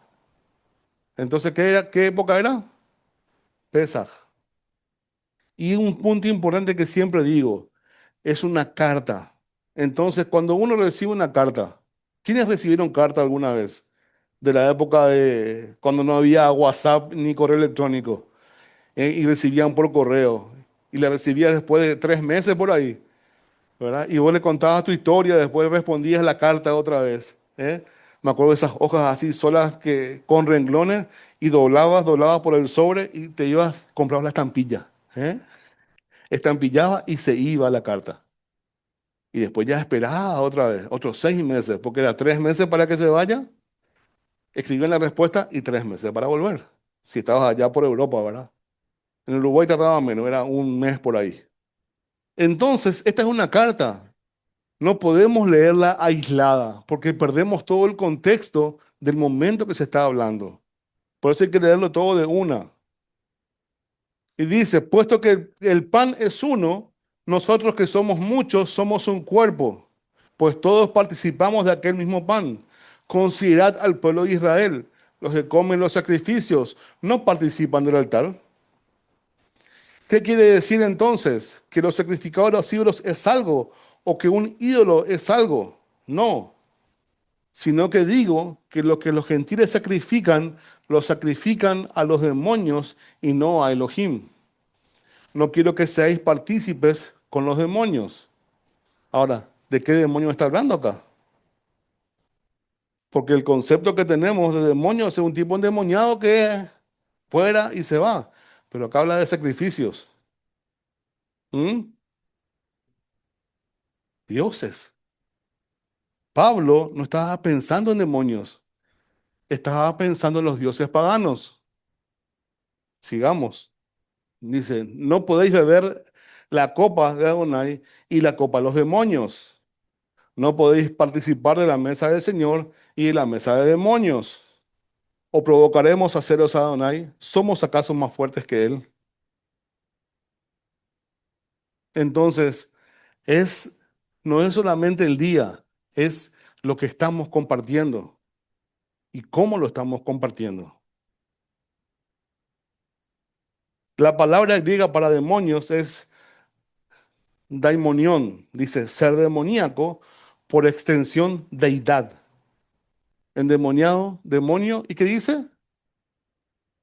Entonces, ¿qué época era? Pesaj. Y un punto importante que siempre digo, es una carta. Entonces, cuando uno recibe una carta, ¿quiénes recibieron carta alguna vez? De la época de cuando no había WhatsApp ni correo electrónico. Y recibían por correo. Y la recibías después de 3 meses por ahí, ¿verdad? Y vos le contabas tu historia, después respondías la carta otra vez, ¿eh? Me acuerdo de esas hojas así solas que con renglones y doblabas por el sobre y te ibas, comprabas la estampilla, ¿eh? Estampillaba y se iba la carta. Y después ya esperaba otra vez, otros 6 meses, porque era 3 meses para que se vaya, escribían la respuesta y 3 meses para volver. Si estabas allá por Europa, ¿verdad? En Uruguay tardaba menos, era un mes por ahí. Entonces, esta es una carta. No podemos leerla aislada porque perdemos todo el contexto del momento que se está hablando. Por eso hay que leerlo todo de una. Y dice, puesto que el pan es uno, nosotros que somos muchos somos un cuerpo, pues todos participamos de aquel mismo pan. Considerad al pueblo de Israel. Los que comen los sacrificios no participan del altar. ¿Qué quiere decir entonces? ¿Que los sacrificados de los ídolos es algo o que un ídolo es algo? No, sino que digo que lo que los gentiles sacrifican, lo sacrifican a los demonios y no a Elohim. No quiero que seáis partícipes con los demonios. Ahora, ¿de qué demonio está hablando acá? Porque el concepto que tenemos de demonios es un tipo endemoniado que es fuera y se va. Pero acá habla de sacrificios. ¿Mm? Dioses. Pablo no estaba pensando en demonios, estaba pensando en los dioses paganos. Sigamos. Dice, no podéis beber la copa de Adonai y la copa de los demonios. No podéis participar de la mesa del Señor y de la mesa de demonios. ¿O provocaremos a celos a Adonai? ¿Somos acaso más fuertes que Él? Entonces, es, no es solamente el día, es lo que estamos compartiendo y cómo lo estamos compartiendo. La palabra griega para demonios es daimonión, dice ser demoníaco, por extensión deidad. Endemoniado, demonio, ¿y qué dice?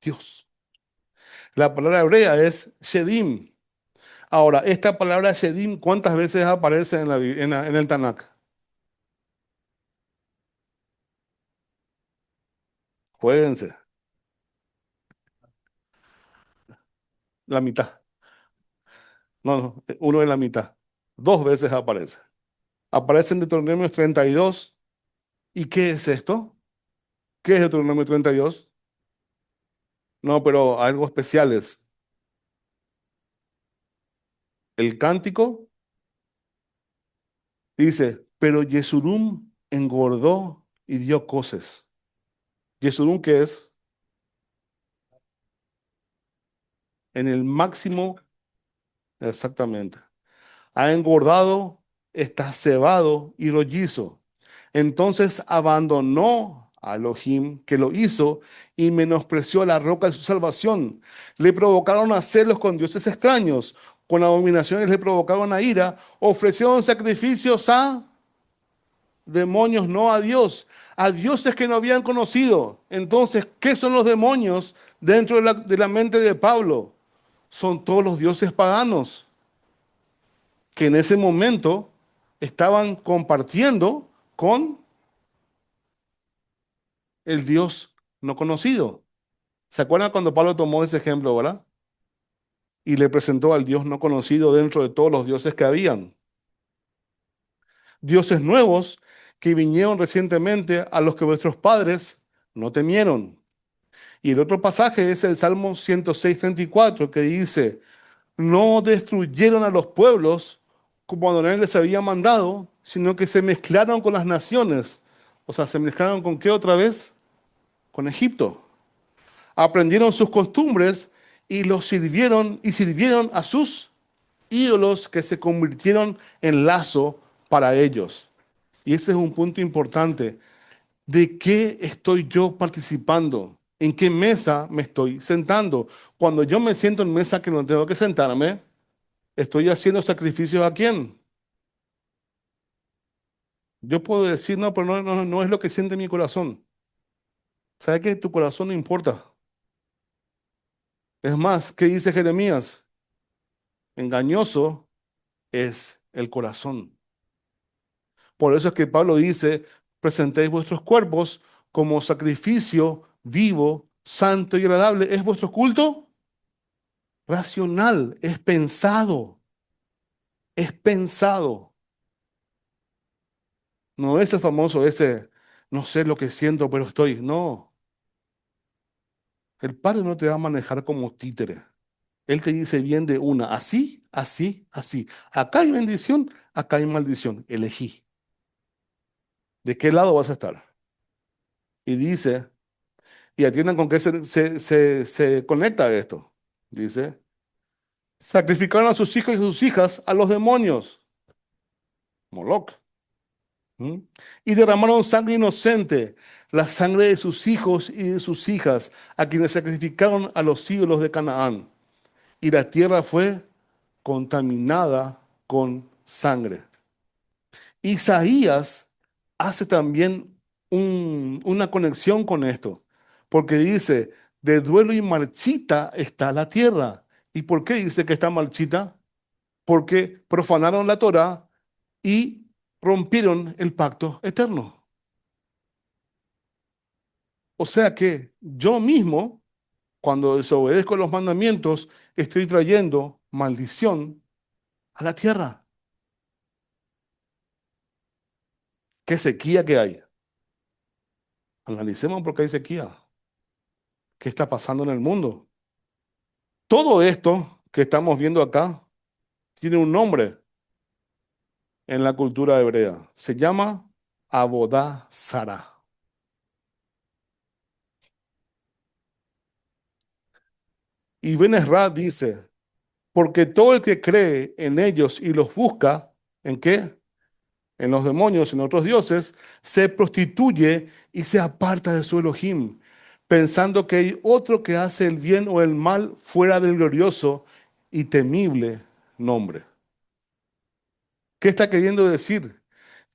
Dios. La palabra hebrea es shedim. Ahora, esta palabra shedim, ¿cuántas veces aparece en el Tanakh? Jueguense, la mitad. No, no, uno de la mitad. 2 veces aparece. Aparece en Deuteronomio 32. ¿Y qué es esto? ¿Qué es Deuteronomio 32? No, pero algo especial es el cántico. Dice, pero Yesurum engordó y dio coces. Yesurum, ¿qué es? En el máximo, exactamente. Ha engordado, está cebado y rollizo. Entonces abandonó a Elohim, que lo hizo, y menospreció la roca de su salvación. Le provocaron a celos con dioses extraños, con abominaciones le provocaron a ira, ofrecieron sacrificios a demonios, no a dioses que no habían conocido. Entonces, ¿qué son los demonios dentro de la mente de Pablo? Son todos los dioses paganos que en ese momento estaban compartiendo con el Dios no conocido. ¿Se acuerdan cuando Pablo tomó ese ejemplo, verdad? Y le presentó al Dios no conocido dentro de todos los dioses que habían. Dioses nuevos que vinieron recientemente a los que vuestros padres no temieron. Y el otro pasaje es el Salmo 106:34 que dice, No destruyeron a los pueblos como Adonai les había mandado, sino que se mezclaron con las naciones. O sea, ¿se mezclaron con qué otra vez? Con Egipto. Aprendieron sus costumbres y los sirvieron y sirvieron a sus ídolos que se convirtieron en lazo para ellos. Y ese es un punto importante. ¿De qué estoy yo participando? ¿En qué mesa me estoy sentando? Cuando yo me siento en mesa que no tengo que sentarme, ¿estoy haciendo sacrificios a quién? Yo puedo decir, no, pero no es lo que siente mi corazón. ¿Sabe que tu corazón no importa? Es más, ¿qué dice Jeremías? Engañoso es el corazón. Por eso es que Pablo dice, presentéis vuestros cuerpos como sacrificio vivo, santo y agradable. ¿Es vuestro culto? Racional, es pensado, es pensado. No es el famoso ese, no sé lo que siento, pero estoy. No, el Padre no te va a manejar como títere. Él te dice bien de una, así, así, así. Acá hay bendición, acá hay maldición. Elegí. ¿De qué lado vas a estar? Y dice, y atiendan con qué se conecta esto. Dice, sacrificaron a sus hijos y sus hijas a los demonios. Moloc. ¿Mm? Y derramaron sangre inocente, la sangre de sus hijos y de sus hijas, a quienes sacrificaron a los ídolos de Canaán. Y la tierra fue contaminada con sangre. Isaías hace también una conexión con esto, porque dice, de duelo y marchita está la tierra. ¿Y por qué dice que está marchita? Porque profanaron la Torá y rompieron el pacto eterno. O sea que yo mismo, cuando desobedezco los mandamientos, estoy trayendo maldición a la tierra. ¿Qué sequía que hay? Analicemos por qué hay sequía. ¿Qué está pasando en el mundo? Todo esto que estamos viendo acá tiene un nombre en la cultura hebrea. Se llama Abodá Zara. Y Ben Ezra dice, porque todo el que cree en ellos y los busca, ¿en qué? En los demonios, en otros dioses, se prostituye y se aparta de su Elohim, pensando que hay otro que hace el bien o el mal fuera del glorioso y temible nombre. ¿Qué está queriendo decir?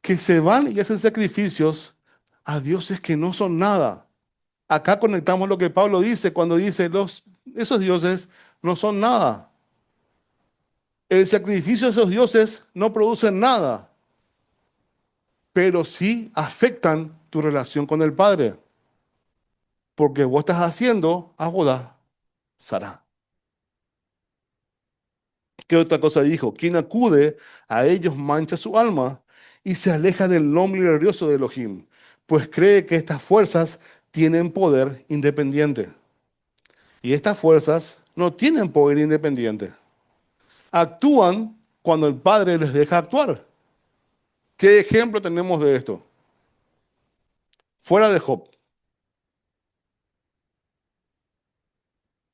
Que se van y hacen sacrificios a dioses que no son nada. Acá conectamos lo que Pablo dice cuando dice, esos dioses no son nada. El sacrificio de esos dioses no producen nada, pero sí afectan tu relación con el Padre, porque vos estás haciendo abodá Sará. ¿Qué otra cosa dijo? Quien acude a ellos mancha su alma y se aleja del nombre glorioso de Elohim, pues cree que estas fuerzas tienen poder independiente. Y estas fuerzas no tienen poder independiente. Actúan cuando el Padre les deja actuar. ¿Qué ejemplo tenemos de esto? Fuera de Job.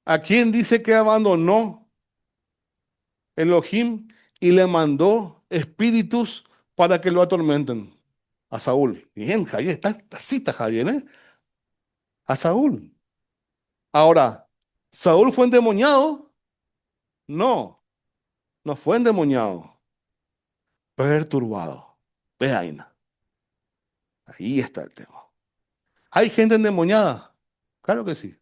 ¿A quién dice que abandonó Elohim y le mandó espíritus para que lo atormenten? A Saúl. Bien, Javier, está cita, Javier, ¿eh? A Saúl. Ahora, ¿Saúl fue endemoniado? No, no fue endemoniado. Perturbado. Ve ahí, ahí está el tema. ¿Hay gente endemoniada? Claro que sí,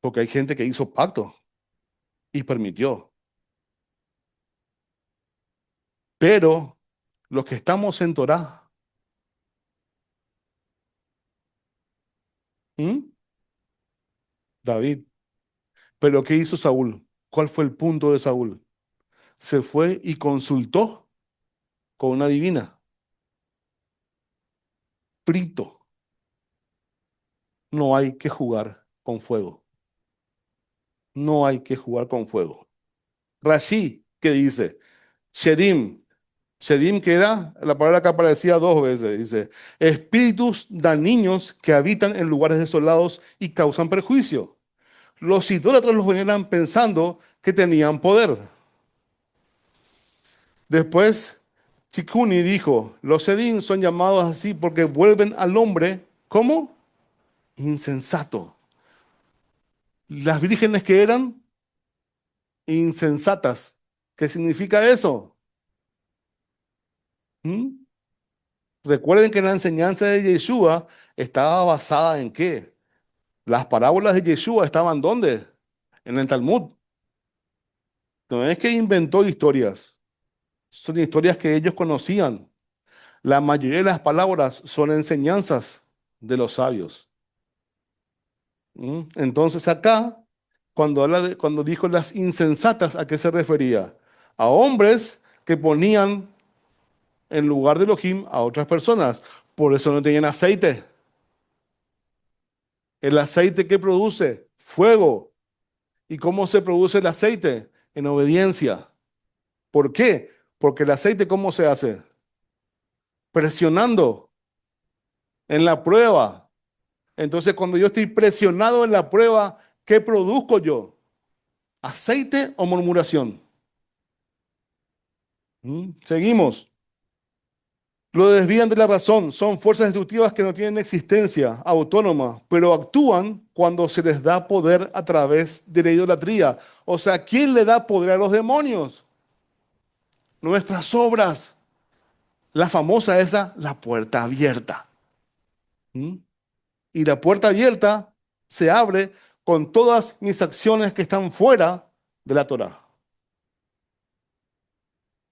porque hay gente que hizo pacto y permitió. Pero los que estamos en Torá, ¿m? David, pero ¿qué hizo Saúl? ¿Cuál fue el punto de Saúl? Se fue y consultó con una divina. Frito, no hay que jugar con fuego. No hay que jugar con fuego. Rashi, ¿qué dice? Shedim. Shedim, que era la palabra que aparecía dos veces, dice, espíritus dañinos que habitan en lugares desolados y causan perjuicio. Los idólatras los veneran pensando que tenían poder. Después, Chikuni dijo, los Shedim son llamados así porque vuelven al hombre, ¿cómo? Insensato. Las vírgenes que eran insensatas. ¿Qué significa eso? ¿Mm? Recuerden que la enseñanza de Yeshua estaba basada en qué. Las parábolas de Yeshua estaban ¿dónde? En el Talmud. No es que inventó historias, son historias que ellos conocían. La mayoría de las palabras son enseñanzas de los sabios. ¿Mm? Entonces acá, cuando dijo las insensatas, ¿a qué se refería? A hombres que ponían en lugar de Elohim a otras personas. Por eso no tenían aceite. El aceite que produce fuego. ¿Y cómo se produce el aceite? En obediencia. ¿Por qué? Porque el aceite, ¿cómo se hace? Presionando en la prueba. Entonces, cuando yo estoy presionado en la prueba, ¿qué produzco yo? ¿Aceite o murmuración? Seguimos. Lo desvían de la razón, son fuerzas destructivas que no tienen existencia autónoma, pero actúan cuando se les da poder a través de la idolatría. O sea, ¿quién le da poder a los demonios? Nuestras obras. La famosa esa, la puerta abierta. ¿Mm? Y la puerta abierta se abre con todas mis acciones que están fuera de la Torá.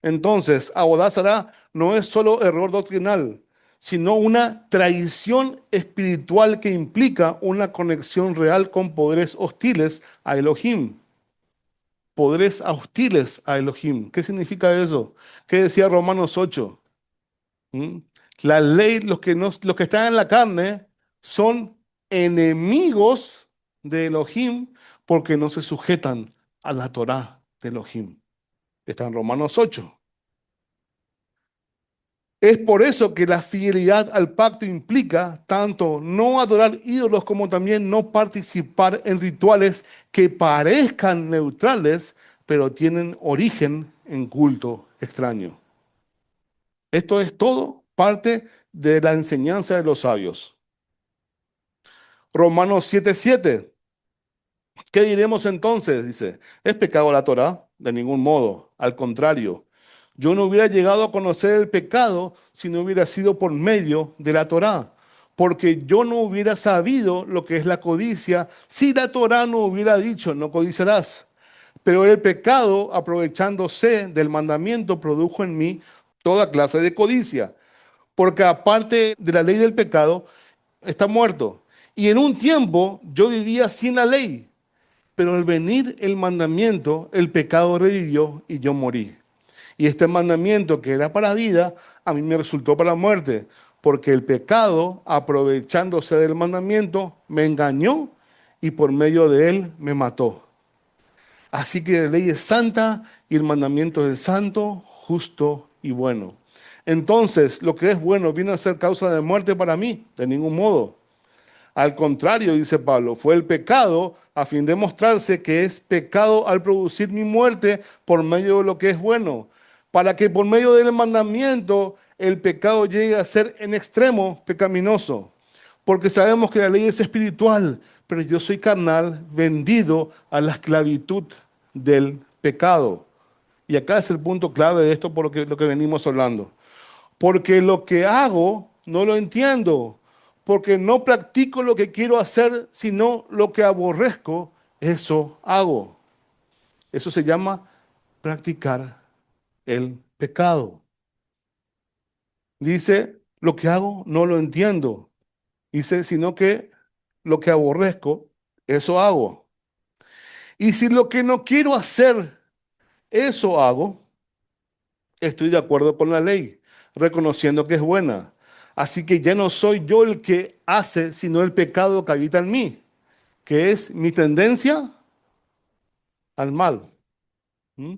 Entonces, Abodazara no es solo error doctrinal, sino una traición espiritual que implica una conexión real con poderes hostiles a Elohim. Poderes hostiles a Elohim. ¿Qué significa eso? ¿Qué decía Romanos 8? ¿Mm? La ley, los que están en la carne, son enemigos de Elohim porque no se sujetan a la Torá de Elohim. Está en Romanos 8. Es por eso que la fidelidad al pacto implica tanto no adorar ídolos como también no participar en rituales que parezcan neutrales, pero tienen origen en culto extraño. Esto es todo parte de la enseñanza de los sabios. Romanos 7:7. ¿Qué diremos entonces? Dice, ¿es pecado la Torá? De ningún modo, al contrario. Yo no hubiera llegado a conocer el pecado si no hubiera sido por medio de la Torá, porque yo no hubiera sabido lo que es la codicia si la Torá no hubiera dicho, no codiciarás. Pero el pecado, aprovechándose del mandamiento, produjo en mí toda clase de codicia, porque aparte de la ley del pecado, está muerto. Y en un tiempo yo vivía sin la ley, pero al venir el mandamiento, el pecado revivió y yo morí. Y este mandamiento que era para vida, a mí me resultó para muerte, porque el pecado, aprovechándose del mandamiento, me engañó y por medio de él me mató. Así que la ley es santa y el mandamiento es santo, justo y bueno. Entonces, lo que es bueno vino a ser causa de muerte para mí, de ningún modo. Al contrario, dice Pablo, fue el pecado a fin de mostrarse que es pecado al producir mi muerte por medio de lo que es bueno, para que por medio del mandamiento el pecado llegue a ser en extremo pecaminoso. Porque sabemos que la ley es espiritual, pero yo soy carnal, vendido a la esclavitud del pecado. Y acá es el punto clave de esto por lo que venimos hablando. Porque lo que hago no lo entiendo, porque no practico lo que quiero hacer, sino lo que aborrezco, eso hago. Eso se llama practicar el pecado. Dice, lo que hago no lo entiendo. Dice, sino que lo que aborrezco, eso hago. Y si lo que no quiero hacer, eso hago, estoy de acuerdo con la ley, reconociendo que es buena. Así que ya no soy yo el que hace, sino el pecado que habita en mí, que es mi tendencia al mal. ¿Mm?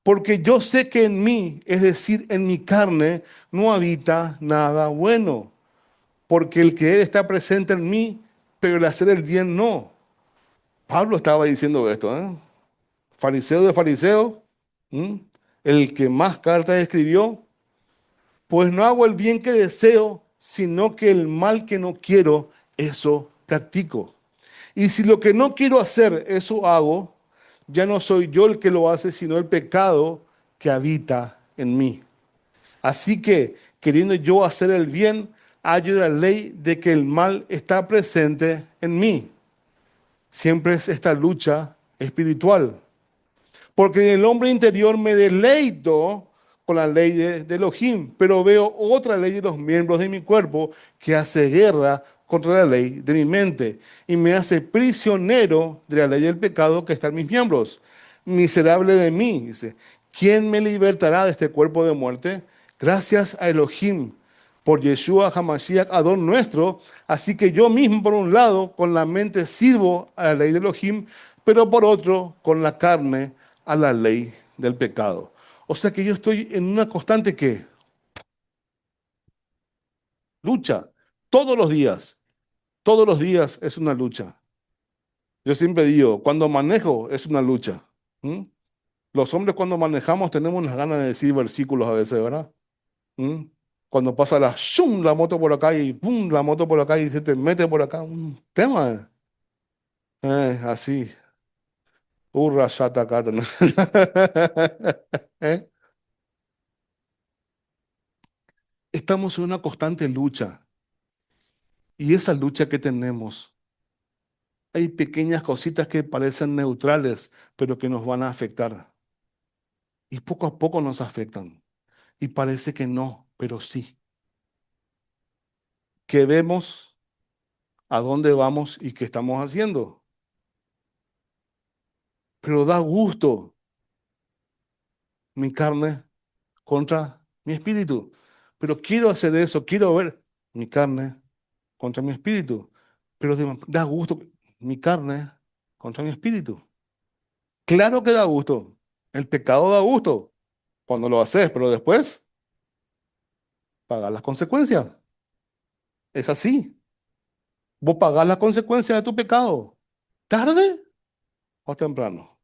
Porque yo sé que en mí, es decir, en mi carne, no habita nada bueno. Porque el que está presente en mí, pero el hacer el bien no. Pablo estaba diciendo esto, ¿eh? Fariseo de fariseo, ¿m? El que más cartas escribió, pues no hago el bien que deseo, sino que el mal que no quiero, eso practico. Y si lo que no quiero hacer, eso hago, ya no soy yo el que lo hace, sino el pecado que habita en mí. Así que, queriendo yo hacer el bien, hay la ley de que el mal está presente en mí. Siempre es esta lucha espiritual. Porque en el hombre interior me deleito con la ley de Elohim, pero veo otra ley de los miembros de mi cuerpo que hace guerra contra la ley de mi mente y me hace prisionero de la ley del pecado que está en mis miembros. Miserable de mí, dice, ¿quién me libertará de este cuerpo de muerte? Gracias a Elohim por Yeshua HaMashiach, Adón nuestro. Así que yo mismo, por un lado, con la mente sirvo a la ley de Elohim, pero por otro, con la carne, a la ley del pecado. O sea que yo estoy en una constante que lucha todos los días es una lucha. Yo siempre digo, cuando manejo es una lucha. ¿Mm? Los hombres cuando manejamos tenemos unas ganas de decir versículos a veces, ¿verdad? ¿Mm? Cuando pasa la shum, la moto por acá y pum, la moto por acá y se te mete por acá un tema. Así. Urra shata kata. ¿Eh? Estamos en una constante lucha y esa lucha que tenemos, hay pequeñas cositas que parecen neutrales, pero que nos van a afectar y poco a poco nos afectan y parece que no, pero sí, que vemos a dónde vamos y qué estamos haciendo, pero da gusto mi carne contra mi espíritu. Pero quiero hacer eso, quiero ver mi carne contra mi espíritu. Pero da gusto mi carne contra mi espíritu. Claro que da gusto. El pecado da gusto cuando lo haces, pero después pagas las consecuencias. Es así. Vos pagás las consecuencias de tu pecado. Tarde o temprano,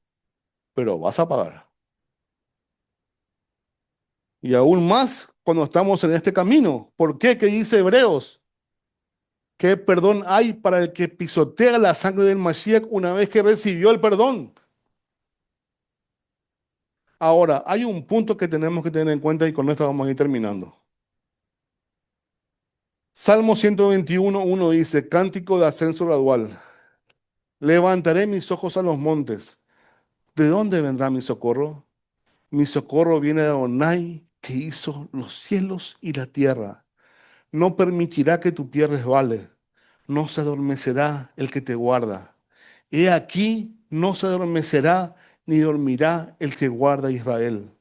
pero vas a pagar. Y aún más cuando estamos en este camino. ¿Por qué? ¿Qué dice Hebreos? ¿Qué perdón hay para el que pisotea la sangre del Mashiach una vez que recibió el perdón? Ahora, hay un punto que tenemos que tener en cuenta y con esto vamos a ir terminando. Salmo 121, dice, cántico de ascenso gradual. Levantaré mis ojos a los montes. ¿De dónde vendrá mi socorro? Mi socorro viene de Adonai, que hizo los cielos y la tierra. No permitirá que tu pie resbale. No se adormecerá el que te guarda. He aquí, no se adormecerá ni dormirá el que guarda a Israel.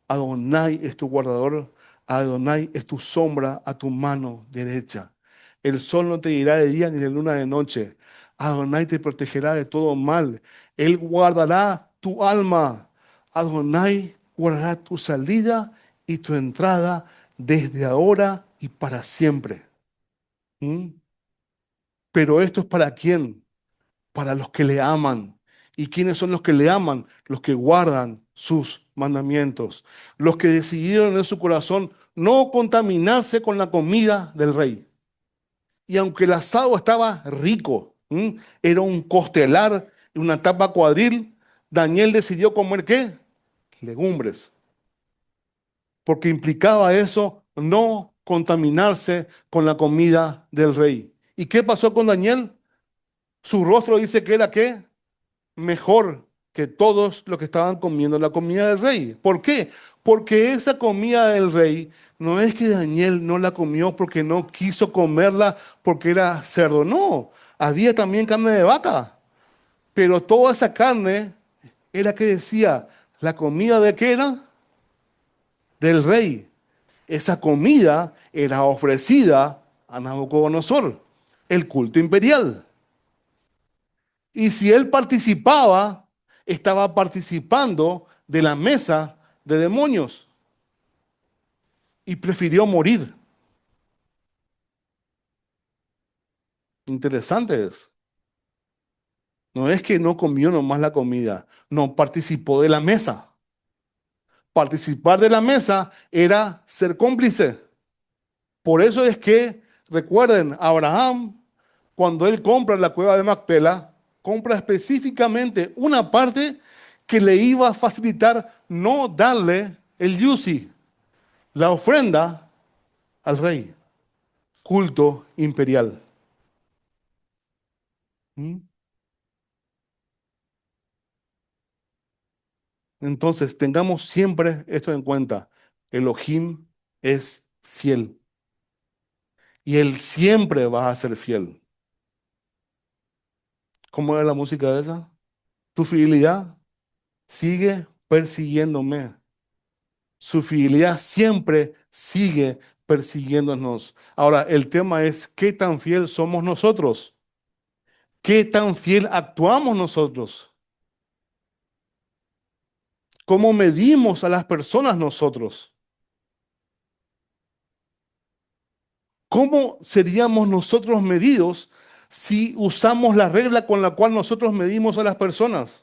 Adonai es tu guardador, Adonai es tu sombra a tu mano derecha. El sol no te irá de día ni la luna de noche. Adonai te protegerá de todo mal. Él guardará tu alma. Adonai guardará tu salida y tu entrada desde ahora y para siempre. ¿Mm? Pero esto es para quién? Para los que le aman. ¿Y quiénes son los que le aman? Los que guardan sus mandamientos, los que decidieron en su corazón no contaminarse con la comida del rey. Y aunque el asado estaba rico, era un costelar, una tapa cuadril, Daniel decidió comer ¿qué? Legumbres, porque implicaba eso no contaminarse con la comida del rey. ¿Y qué pasó con Daniel? Su rostro dice que era ¿qué? Mejor que todos los que estaban comiendo la comida del rey. ¿Por qué? Porque esa comida del rey no es que Daniel no la comió porque no quiso comerla porque era cerdo, no. Había también carne de vaca, pero toda esa carne era que decía, la comida de qué era? Del rey. Esa comida era ofrecida a Nabucodonosor, el culto imperial. Y si él participaba, estaba participando de la mesa de demonios y prefirió morir. Interesante es. No es que no comió nomás la comida, no participó de la mesa. Participar de la mesa era ser cómplice. Por eso es que, recuerden, Abraham, cuando él compra la cueva de Macpela, compra específicamente una parte que le iba a facilitar no darle el yusi, la ofrenda al rey, culto imperial. ¿Mm? Entonces, tengamos siempre esto en cuenta. Elohim es fiel y él siempre va a ser fiel. ¿Cómo es la música esa? Tu fidelidad sigue persiguiéndome. Su fidelidad siempre sigue persiguiéndonos. Ahora, el tema es qué tan fiel somos nosotros, qué tan fiel actuamos nosotros, cómo medimos a las personas nosotros, cómo seríamos nosotros medidos si usamos la regla con la cual nosotros medimos a las personas.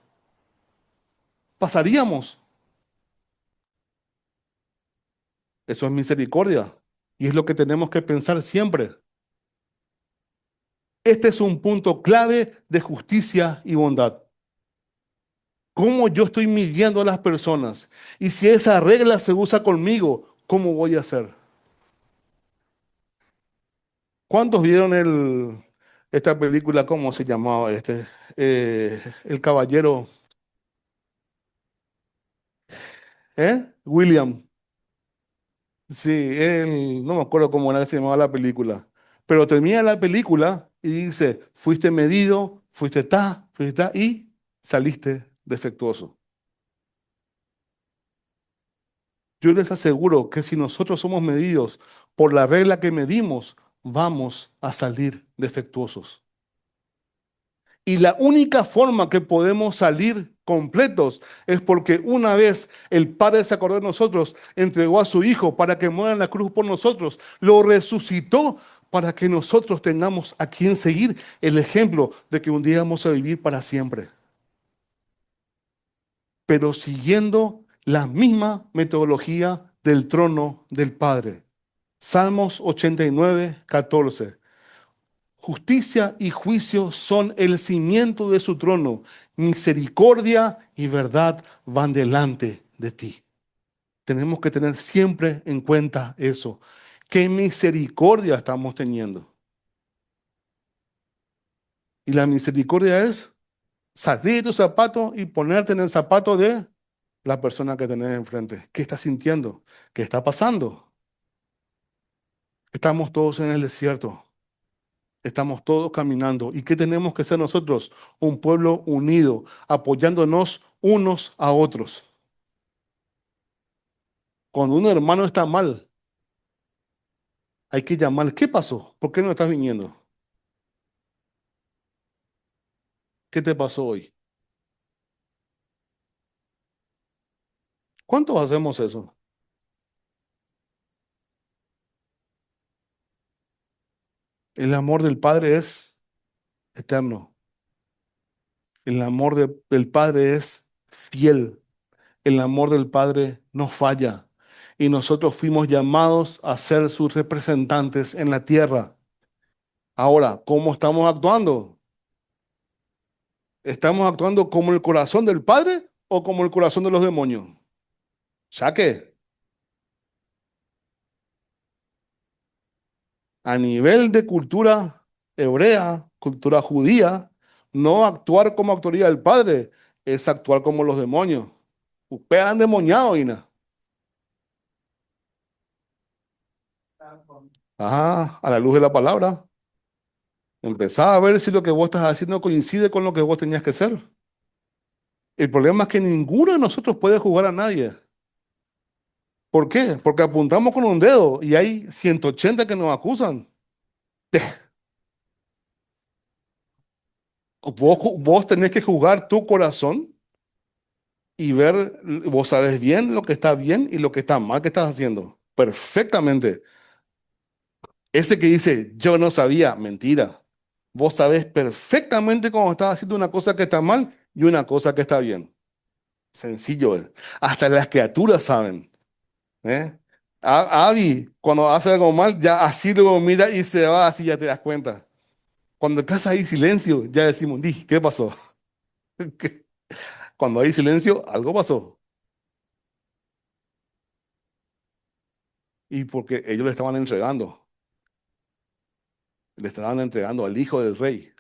Pasaríamos. Eso es misericordia y es lo que tenemos que pensar siempre. Este es un punto clave de justicia y bondad. ¿Cómo yo estoy midiendo a las personas? Y si esa regla se usa conmigo, ¿cómo voy a hacer? ¿Cuántos vieron esta película? ¿Cómo se llamaba este? El caballero, William. Sí, él, no me acuerdo cómo era que se llamaba la película. Pero termina la película y dice, fuiste medido, fuiste ta, y saliste defectuoso. Yo les aseguro que si nosotros somos medidos por la regla que medimos, vamos a salir defectuosos. Y la única forma que podemos salir completos es porque una vez el Padre se acordó de nosotros, entregó a su Hijo para que muera en la cruz por nosotros, lo resucitó para que nosotros tengamos a quien seguir el ejemplo de que un día vamos a vivir para siempre, pero siguiendo la misma metodología del trono del Padre. Salmos 89:14. Justicia y juicio son el cimiento de su trono. Misericordia y verdad van delante de ti. Tenemos que tener siempre en cuenta eso. ¿Qué misericordia estamos teniendo? Y la misericordia es salir de tu zapato y ponerte en el zapato de la persona que tenés enfrente. ¿Qué estás sintiendo? ¿Qué está pasando? Estamos todos en el desierto. Estamos todos caminando. ¿Y qué tenemos que ser nosotros? Un pueblo unido, apoyándonos unos a otros. Cuando un hermano está mal, hay que llamar. ¿Qué pasó? ¿Por qué no estás viniendo? ¿Qué te pasó hoy? ¿Cuántos hacemos eso? El amor del Padre es eterno. El amor del Padre es fiel. El amor del Padre no falla. Y nosotros fuimos llamados a ser sus representantes en la tierra. Ahora, ¿cómo estamos actuando? ¿Estamos actuando como el corazón del Padre o como el corazón de los demonios? Ya que a nivel de cultura hebrea, cultura judía, no actuar como actuaría el Padre es actuar como los demonios. Ustedes han demoniado, Ina. Ajá, a la luz de la palabra. Empezá a ver si lo que vos estás haciendo coincide con lo que vos tenías que hacer. El problema es que ninguno de nosotros puede jugar a nadie. ¿Por qué? Porque apuntamos con un dedo y hay 180 que nos acusan. Vos tenés que jugar tu corazón y ver, vos sabes bien lo que está bien y lo que está mal que estás haciendo. Perfectamente. Ese que dice, yo no sabía, mentira. Vos sabés perfectamente cómo estás haciendo una cosa que está mal y una cosa que está bien. Sencillo es. Hasta las criaturas saben. ¿Eh? Abby, cuando hace algo mal, ya así luego mira y se va, así ya te das cuenta. Cuando estás ahí silencio, ya decimos, di, ¿qué pasó? ¿Qué? Cuando hay silencio, algo pasó. Y porque ellos le estaban entregando al hijo del rey.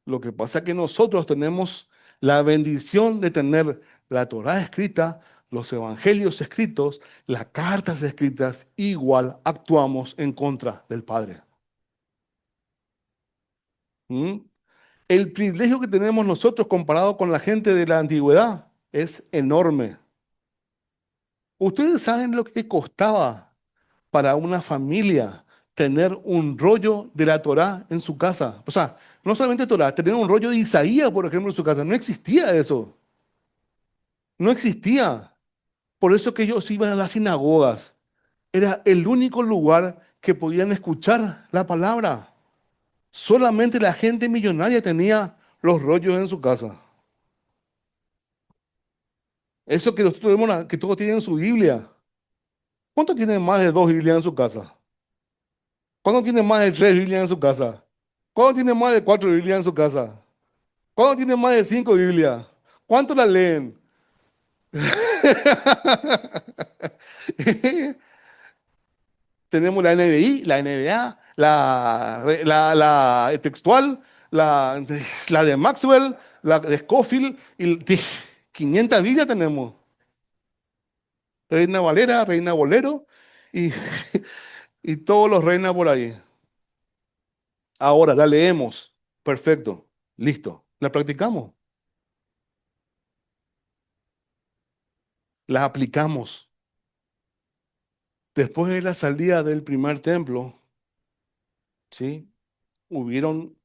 Lo que pasa es que nosotros tenemos la bendición de tener la Torá escrita, los evangelios escritos, las cartas escritas, igual actuamos en contra del Padre. ¿Mm? El privilegio que tenemos nosotros comparado con la gente de la antigüedad es enorme. Ustedes saben lo que costaba para una familia tener un rollo de la Torá en su casa. O sea, no solamente Torá, tener un rollo de Isaías, por ejemplo, en su casa. No existía eso. No existía. Por eso que ellos iban a las sinagogas. Era el único lugar que podían escuchar la palabra. Solamente la gente millonaria tenía los rollos en su casa. Eso que nosotros vemos, que todos tienen su Biblia. ¿Cuántos tienen más de dos Biblias en su casa? ¿Cuántos tienen más de tres Biblias en su casa? ¿Cuántos tienen más de cuatro Biblias en su casa? ¿Cuántos tienen más de cinco Biblias? ¿Cuántos la leen? Tenemos la NBI, la NBA, la textual, la, la de Maxwell, la de Scofield, y 500 Biblias tenemos. Reina Valera, Reina Bolero y, y todos los reinas por ahí. Ahora la leemos. Perfecto. Listo. La practicamos. La aplicamos. Después de la salida del primer templo, ¿sí? Hubieron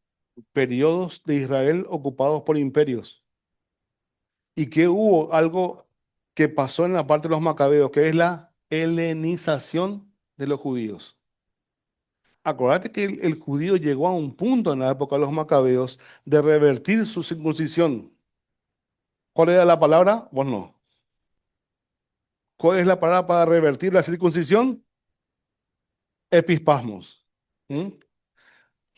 periodos de Israel ocupados por imperios. Y que hubo algo que pasó en la parte de los macabeos, que es la helenización de los judíos. Acordate que el judío llegó a un punto en la época de los macabeos de revertir su circuncisión. ¿Cuál era la palabra? Vos no. ¿Cuál es la palabra para revertir la circuncisión? Epispasmos. ¿Mm?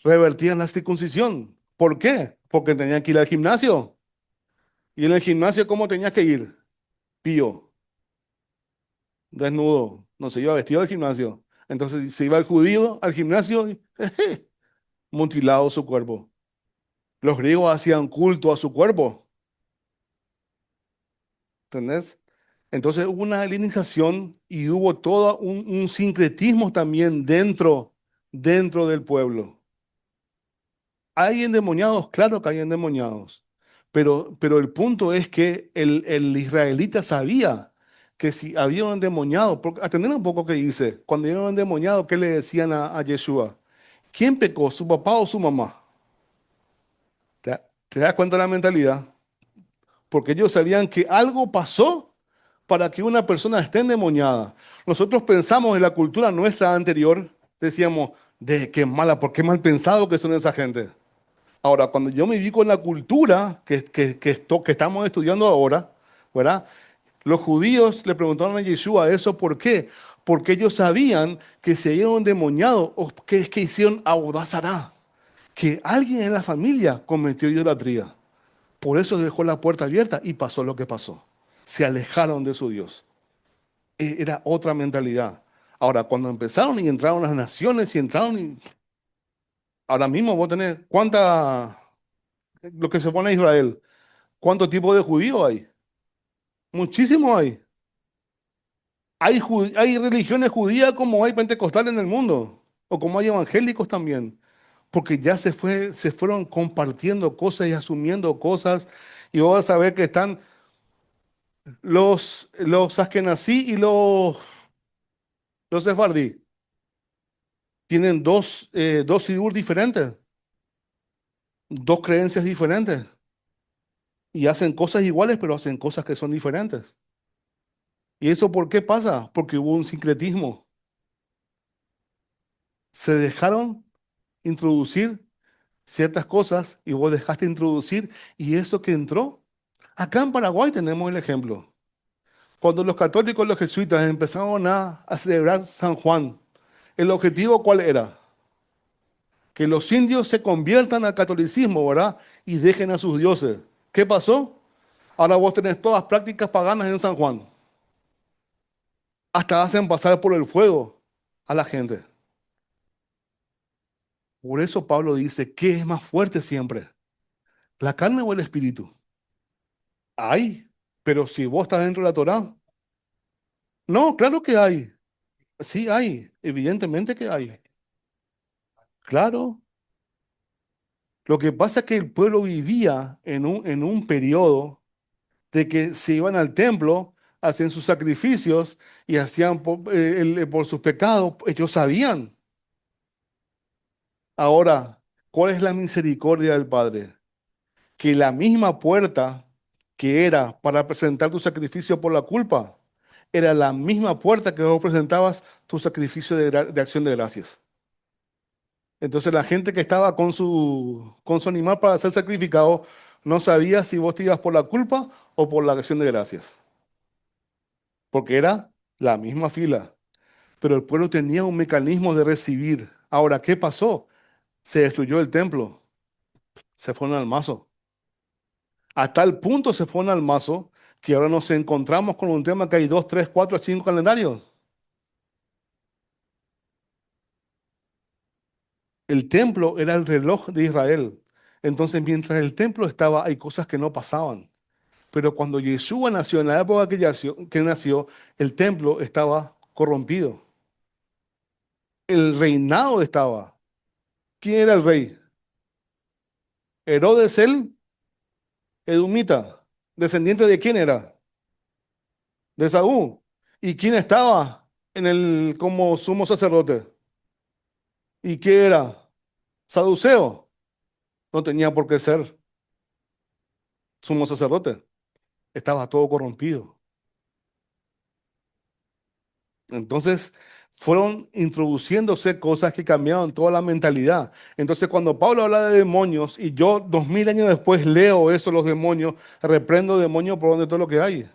Revertían la circuncisión. ¿Por qué? Porque tenían que ir al gimnasio. ¿Y en el gimnasio cómo tenías que ir? Pío, desnudo. No se iba vestido al gimnasio. Entonces se iba el judío al gimnasio y mutilado su cuerpo. Los griegos hacían culto a su cuerpo. ¿Entendés? Entonces hubo una helenización y hubo todo un sincretismo también dentro del pueblo. Hay endemoniados, claro que hay endemoniados, pero el punto es que el israelita sabía que si había un endemoniado, porque atender un poco qué dice, cuando había un endemoniado, ¿qué le decían a Yeshua? ¿Quién pecó, su papá o su mamá? ¿Te das cuenta de la mentalidad? Porque ellos sabían que algo pasó para que una persona esté endemoniada. Nosotros pensamos en la cultura nuestra anterior, decíamos, de qué mala, por qué mal pensado que son esa gente. Ahora, cuando yo me ubico en la cultura que estamos estudiando ahora, ¿verdad? Los judíos le preguntaron a Yeshua eso, ¿por qué? Porque ellos sabían que se habían endemoniado o que es que hicieron abodazará, que alguien en la familia cometió idolatría. Por eso dejó la puerta abierta y pasó lo que pasó. Se alejaron de su Dios. Era otra mentalidad. Ahora, cuando empezaron y entraron las naciones y entraron y ahora mismo vos tenés lo que se pone a Israel. ¿Cuánto tipo de judíos hay? Muchísimo hay. Hay religiones judías como hay pentecostales en el mundo, o como hay evangélicos también, porque ya se fueron compartiendo cosas y asumiendo cosas, y vos vas a ver que están los askenazí y los sefardí. Tienen dos sidur diferentes, dos creencias diferentes. y hacen cosas iguales, pero hacen cosas que son diferentes. ¿Y eso por qué pasa? Porque hubo un sincretismo. Se dejaron introducir ciertas cosas y vos dejaste introducir y eso que entró. Acá en Paraguay tenemos el ejemplo. Cuando los católicos, los jesuitas empezaron a celebrar San Juan, ¿el objetivo cuál era? Que los indios se conviertan al catolicismo, ¿verdad? Y dejen a sus dioses. ¿Qué pasó? Ahora vos tenés todas prácticas paganas en San Juan. Hasta hacen pasar por el fuego a la gente. Por eso Pablo dice, ¿qué es más fuerte siempre? ¿La carne o el espíritu? Hay, pero si vos estás dentro de la Torá, no, claro que hay. Sí hay, evidentemente que hay. Claro. Lo que pasa es que el pueblo vivía en un periodo de que se iban al templo, hacían sus sacrificios y hacían por sus pecados. Ellos sabían. Ahora, ¿cuál es la misericordia del Padre? Que la misma puerta que era para presentar tu sacrificio por la culpa, era la misma puerta que vos presentabas tu sacrificio de acción de gracias. Entonces la gente que estaba con su animal para ser sacrificado no sabía si vos te ibas por la culpa o por la acción de gracias, porque era la misma fila, pero el pueblo tenía un mecanismo de recibir. Ahora, ¿qué pasó? Se destruyó el templo, se fueron al mazo. A tal punto se fueron al mazo que ahora nos encontramos con un tema que hay dos, tres, cuatro, cinco calendarios. El templo era el reloj de Israel. Entonces, mientras el templo estaba, hay cosas que no pasaban. Pero cuando Yeshua nació, en la época que nació, el templo estaba corrompido. El reinado estaba. ¿Quién era el rey? Herodes el Edumita. ¿Descendiente de quién era? De Saúl. ¿Y quién estaba como sumo sacerdote? ¿Y qué era? Saduceo. No tenía por qué ser sumo sacerdote. Estaba todo corrompido. Entonces fueron introduciéndose cosas que cambiaron toda la mentalidad. Entonces cuando Pablo habla de demonios y yo 2000 años después leo eso, los demonios, reprendo demonios por donde todo lo que hay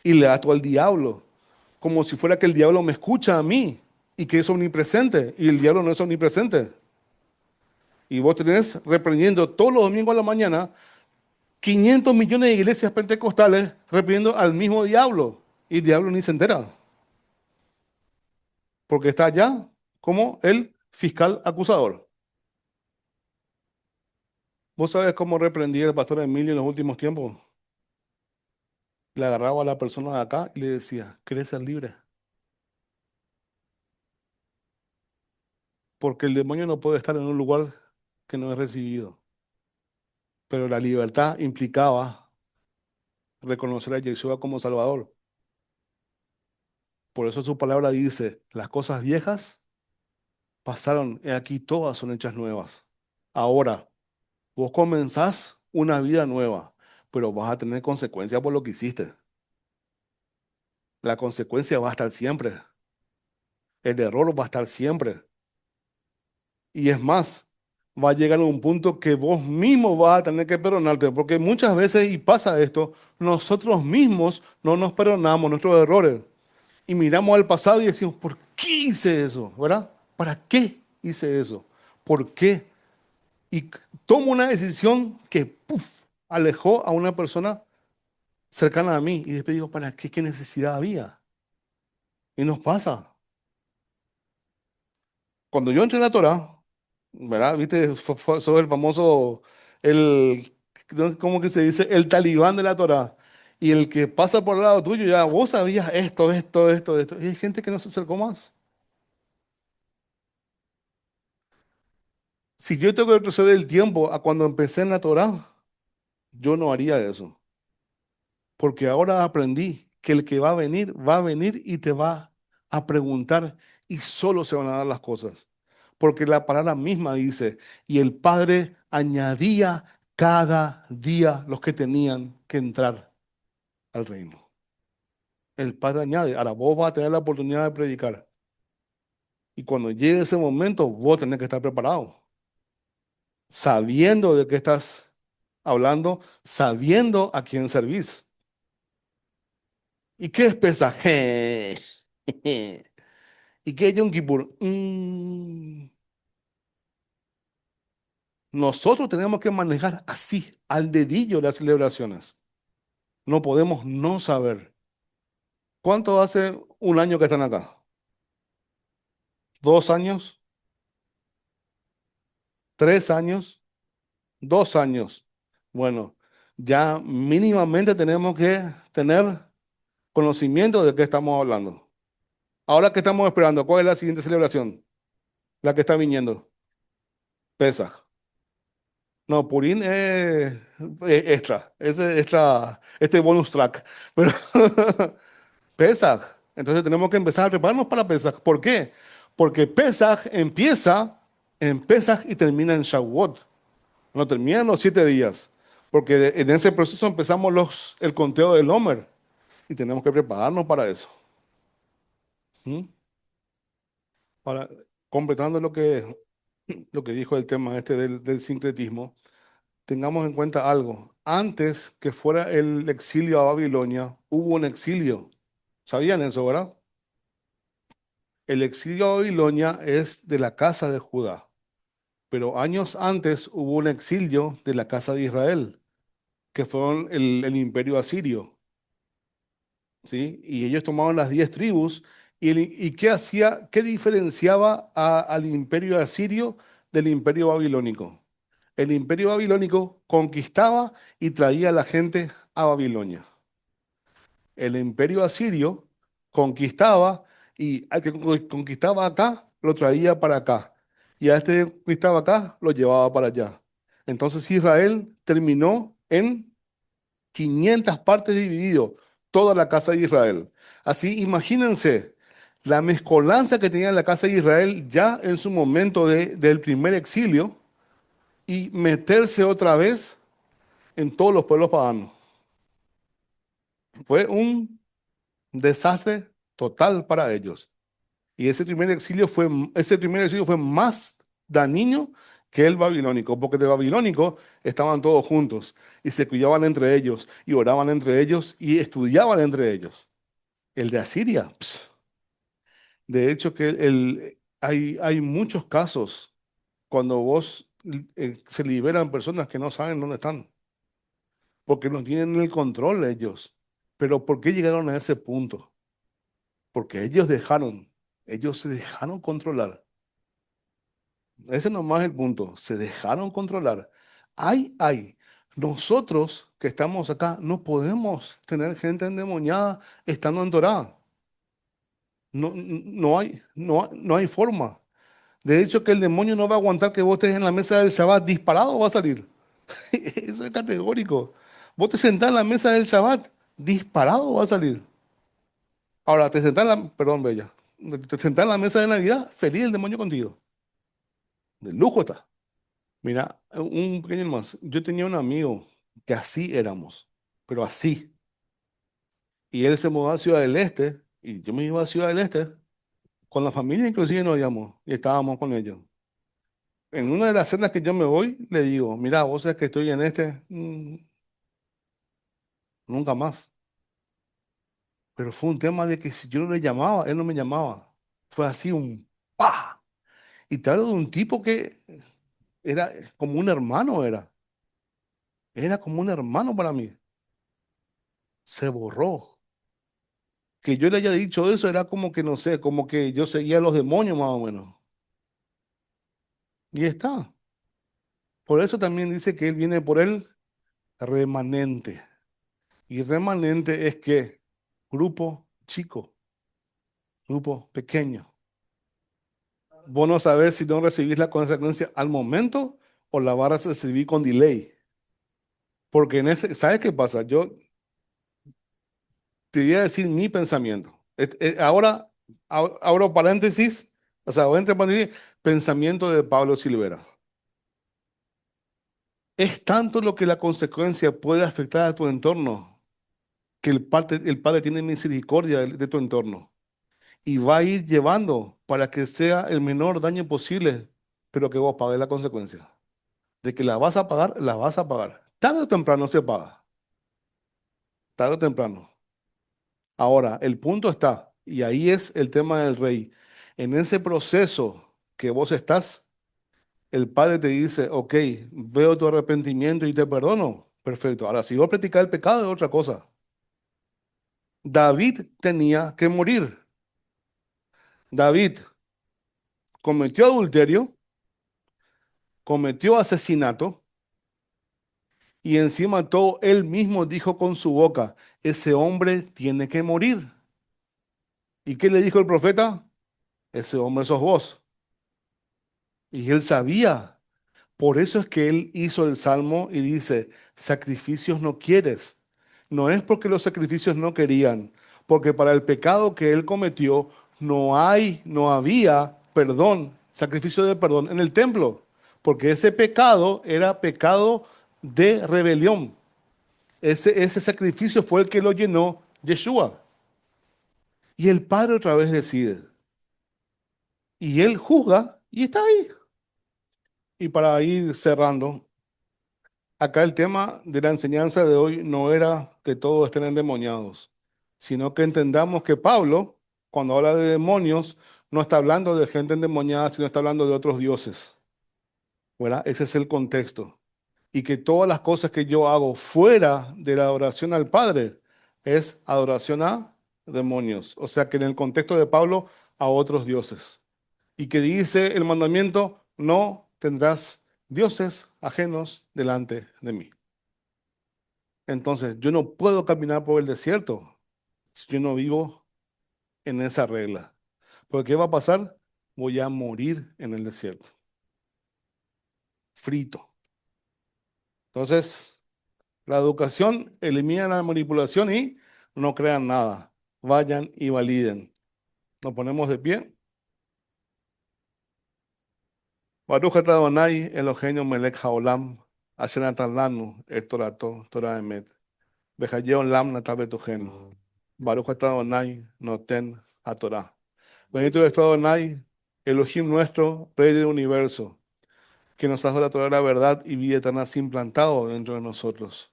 y le ato al diablo, como si fuera que el diablo me escucha a mí y que es omnipresente y el diablo no es omnipresente. Y vos tenés reprendiendo todos los domingos a la mañana 500 millones de iglesias pentecostales reprendiendo al mismo diablo y el diablo ni se entera. Porque está allá como el fiscal acusador. ¿Vos sabés cómo reprendía el pastor Emilio en los últimos tiempos? Le agarraba a la persona de acá y le decía, ¿querés ser libre? Porque el demonio no puede estar en un lugar que no es recibido. Pero la libertad implicaba reconocer a Yeshua como Salvador. Por eso su palabra dice, las cosas viejas pasaron, y aquí todas son hechas nuevas. Ahora, vos comenzás una vida nueva, pero vas a tener consecuencias por lo que hiciste. La consecuencia va a estar siempre. El error va a estar siempre. Y es más, va a llegar a un punto que vos mismo vas a tener que perdonarte, porque muchas veces, y pasa esto, nosotros mismos no nos perdonamos nuestros errores. Y miramos al pasado y decimos, ¿por qué hice eso? ¿Verdad? ¿Para qué hice eso? ¿Por qué? Y tomo una decisión que, puf, alejó a una persona cercana a mí. Y después digo, ¿para qué? ¿Qué necesidad había? Y nos pasa. Cuando yo entré en la Torah, ¿verdad? ¿Viste? Sos el famoso, el, ¿no? ¿cómo que se dice? El talibán de la Torah. Y el que pasa por el lado tuyo, ya vos sabías esto, esto, esto, esto. Y hay gente que no se acercó más. Si yo tengo que retroceder el tiempo a cuando empecé en la Torah, yo no haría eso. Porque ahora aprendí que el que va a venir y te va a preguntar y solo se van a dar las cosas. Porque la palabra misma dice, y el Padre añadía cada día los que tenían que entrar al reino. El Padre añade, ahora vos vas a tener la oportunidad de predicar. Y cuando llegue ese momento, vos tenés que estar preparado, sabiendo de qué estás hablando, sabiendo a quién servís. ¿Y qué es Pesaj? ¿Y qué es Yom Kippur? Nosotros tenemos que manejar así, al dedillo, las celebraciones. No podemos no saber. ¿Cuánto hace un año que están acá? ¿2 años? ¿3 años? 2 años. Bueno, ya mínimamente tenemos que tener conocimiento de qué estamos hablando. Ahora, ¿qué estamos esperando? ¿Cuál es la siguiente celebración? La que está viniendo. Pesaj. No, Purim es extra. Ese extra, este bonus track. Pero Pesaj. Entonces tenemos que empezar a prepararnos para Pesaj. ¿Por qué? Porque Pesaj empieza en Pesaj y termina en Shavuot. No termina en los 7 días. Porque en ese proceso empezamos el conteo del Homer. Y tenemos que prepararnos para eso. ¿Mm? Para, completando lo que dijo el tema este del sincretismo, tengamos en cuenta algo. Antes que fuera el exilio a Babilonia, hubo un exilio. ¿Sabían eso, verdad? El exilio a Babilonia es de la casa de Judá, pero años antes hubo un exilio de la casa de Israel, que fueron el imperio asirio, ¿sí? Y ellos tomaban las 10 tribus. ¿Y qué hacía, qué diferenciaba al imperio asirio del imperio babilónico? El imperio babilónico conquistaba y traía a la gente a Babilonia. El imperio asirio conquistaba y al que conquistaba acá, lo traía para acá. Y a este que conquistaba acá, lo llevaba para allá. Entonces Israel terminó en 500 partes dividido, toda la casa de Israel. Así, imagínense la mezcolanza que tenía la casa de Israel ya en su momento del primer exilio y meterse otra vez en todos los pueblos paganos. Fue un desastre total para ellos. Y ese primer exilio fue más dañino que el babilónico, porque de babilónico estaban todos juntos y se cuidaban entre ellos y oraban entre ellos y estudiaban entre ellos. El de Asiria, de hecho que hay muchos casos cuando se liberan personas que no saben dónde están, porque no tienen el control ellos. Pero ¿por qué llegaron a ese punto? Porque ellos se dejaron controlar. Ese nomás es el punto. Se dejaron controlar. Ay. Nosotros que estamos acá no podemos tener gente endemoniada estando en Torá. No hay forma. De hecho, que el demonio no va a aguantar que vos estés en la mesa del Shabbat disparado, va a salir. Eso es categórico. Vos te sentás en la mesa del Shabbat disparado, va a salir. Ahora, perdón, Bella. Te sentás en la mesa de Navidad, feliz el demonio contigo. De lujo está. Mira, un pequeño más. Yo tenía un amigo que así éramos, pero así. Y él se mudó a Ciudad del Este y yo me iba a Ciudad del Este. Con la familia inclusive nos íbamos y estábamos con ellos. En una de las cenas que yo me voy, le digo, mira, vos sabés que estoy en nunca más. Pero fue un tema de que si yo no le llamaba, él no me llamaba. Fue así un ¡pa! Y te hablo de un tipo que era como un hermano, era como un hermano para mí. Se borró. Que yo le haya dicho eso era como que, no sé, como que yo seguía a los demonios más o menos. Y está. Por eso también dice que él viene por el remanente. Y remanente es que grupo chico, grupo pequeño. Vos no sabés si no recibís la consecuencia al momento o la vas a recibir con delay. Porque ¿sabes qué pasa? Yo te voy a decir mi pensamiento. Ahora, abro paréntesis, o sea, o entre paréntesis, pensamiento de Pablo Silvera. Es tanto lo que la consecuencia puede afectar a tu entorno, que el Padre tiene misericordia de tu entorno y va a ir llevando para que sea el menor daño posible, pero que vos pagues la consecuencia. De que la vas a pagar, la vas a pagar. Tarde o temprano se paga, tarde o temprano. Ahora, el punto está, y ahí es el tema del rey. En ese proceso que vos estás, el Padre te dice, ok, veo tu arrepentimiento y te perdono. Perfecto. Ahora, si vos practicás el pecado es otra cosa. David tenía que morir. David cometió adulterio, cometió asesinato y encima de todo él mismo dijo con su boca, ese hombre tiene que morir. ¿Y qué le dijo el profeta? Ese hombre sos vos. Y él sabía. Por eso es que él hizo el salmo y dice, sacrificios no quieres. No es porque los sacrificios no querían, porque para el pecado que él cometió no había perdón, sacrificio de perdón en el templo, porque ese pecado era pecado de rebelión. Ese sacrificio fue el que lo llenó Yeshua. Y el Padre otra vez decide. Y él juzga y está ahí. Y para ir cerrando, acá el tema de la enseñanza de hoy no era que todos estén endemoniados, sino que entendamos que Pablo, cuando habla de demonios, no está hablando de gente endemoniada, sino está hablando de otros dioses, ¿verdad? Ese es el contexto. Y que todas las cosas que yo hago fuera de la adoración al Padre es adoración a demonios. O sea que en el contexto de Pablo, a otros dioses. Y que dice el mandamiento, no tendrás dioses ajenos delante de mí. Entonces, yo no puedo caminar por el desierto si yo no vivo en esa regla. Porque ¿qué va a pasar? Voy a morir en el desierto, frito. Entonces, la educación elimina la manipulación y no crean nada. Vayan y validen. Nos ponemos de pie. Baruch atah Adonai Eloheinu melech haolam, asher natan lanu et torato, Torah emet. Behayeon lam natal betohen. Baruch atah Adonai noten haTorah. Bendito eres tú, Adonai, Elohim nuestro, Rey del universo, que nos has dado la Torah de la verdad y vida eterna has implantado dentro de nosotros.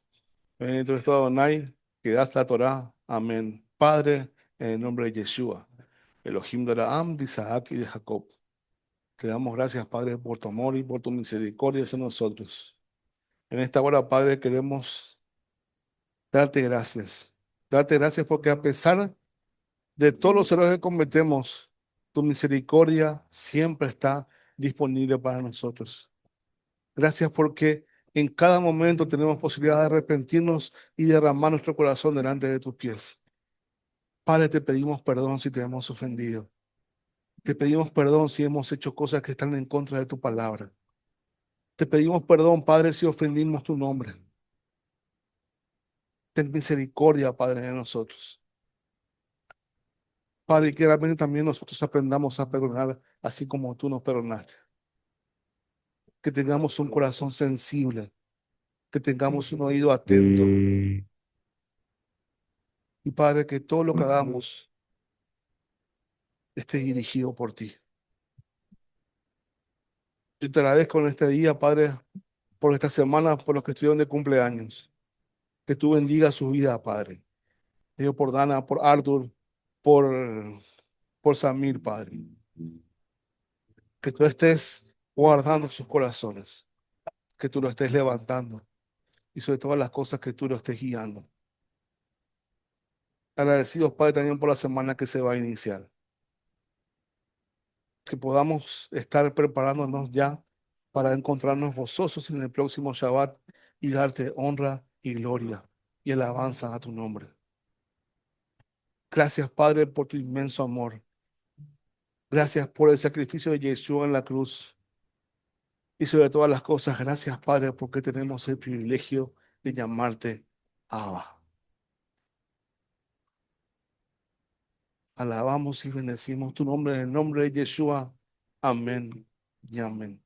Bendito eres tú, Adonai, que das la Torah. Amén. Padre, en el nombre de Yeshua, Elohim de Abraham, de Isaac y de Jacob. Te damos gracias, Padre, por tu amor y por tu misericordia hacia nosotros. En esta hora, Padre, queremos darte gracias. Darte gracias porque a pesar de todos los errores que cometemos, tu misericordia siempre está disponible para nosotros. Gracias porque en cada momento tenemos posibilidad de arrepentirnos y derramar nuestro corazón delante de tus pies. Padre, te pedimos perdón si te hemos ofendido. Te pedimos perdón si hemos hecho cosas que están en contra de tu palabra. Te pedimos perdón, Padre, si ofendimos tu nombre. Ten misericordia, Padre, de nosotros. Padre, y que realmente también nosotros aprendamos a perdonar así como tú nos perdonaste. Que tengamos un corazón sensible, que tengamos un oído atento. Y Padre, que todo lo que hagamos esté dirigido por ti. Yo te agradezco en este día, Padre, por esta semana, por los que estuvieron de cumpleaños. Que tú bendigas su vida, Padre. Te digo por Dana, por Arthur, por, por Samir, Padre. Que tú estés guardando sus corazones, que tú lo estés levantando y sobre todas las cosas que tú lo estés guiando. Agradecidos, Padre, también por la semana que se va a iniciar. Que podamos estar preparándonos ya para encontrarnos gozosos en el próximo Shabbat y darte honra y gloria y alabanza a tu nombre. Gracias, Padre, por tu inmenso amor. Gracias por el sacrificio de Yeshua en la cruz. Y sobre todas las cosas, gracias, Padre, porque tenemos el privilegio de llamarte Abba. Alabamos y bendecimos tu nombre en el nombre de Yeshua. Amén y amén.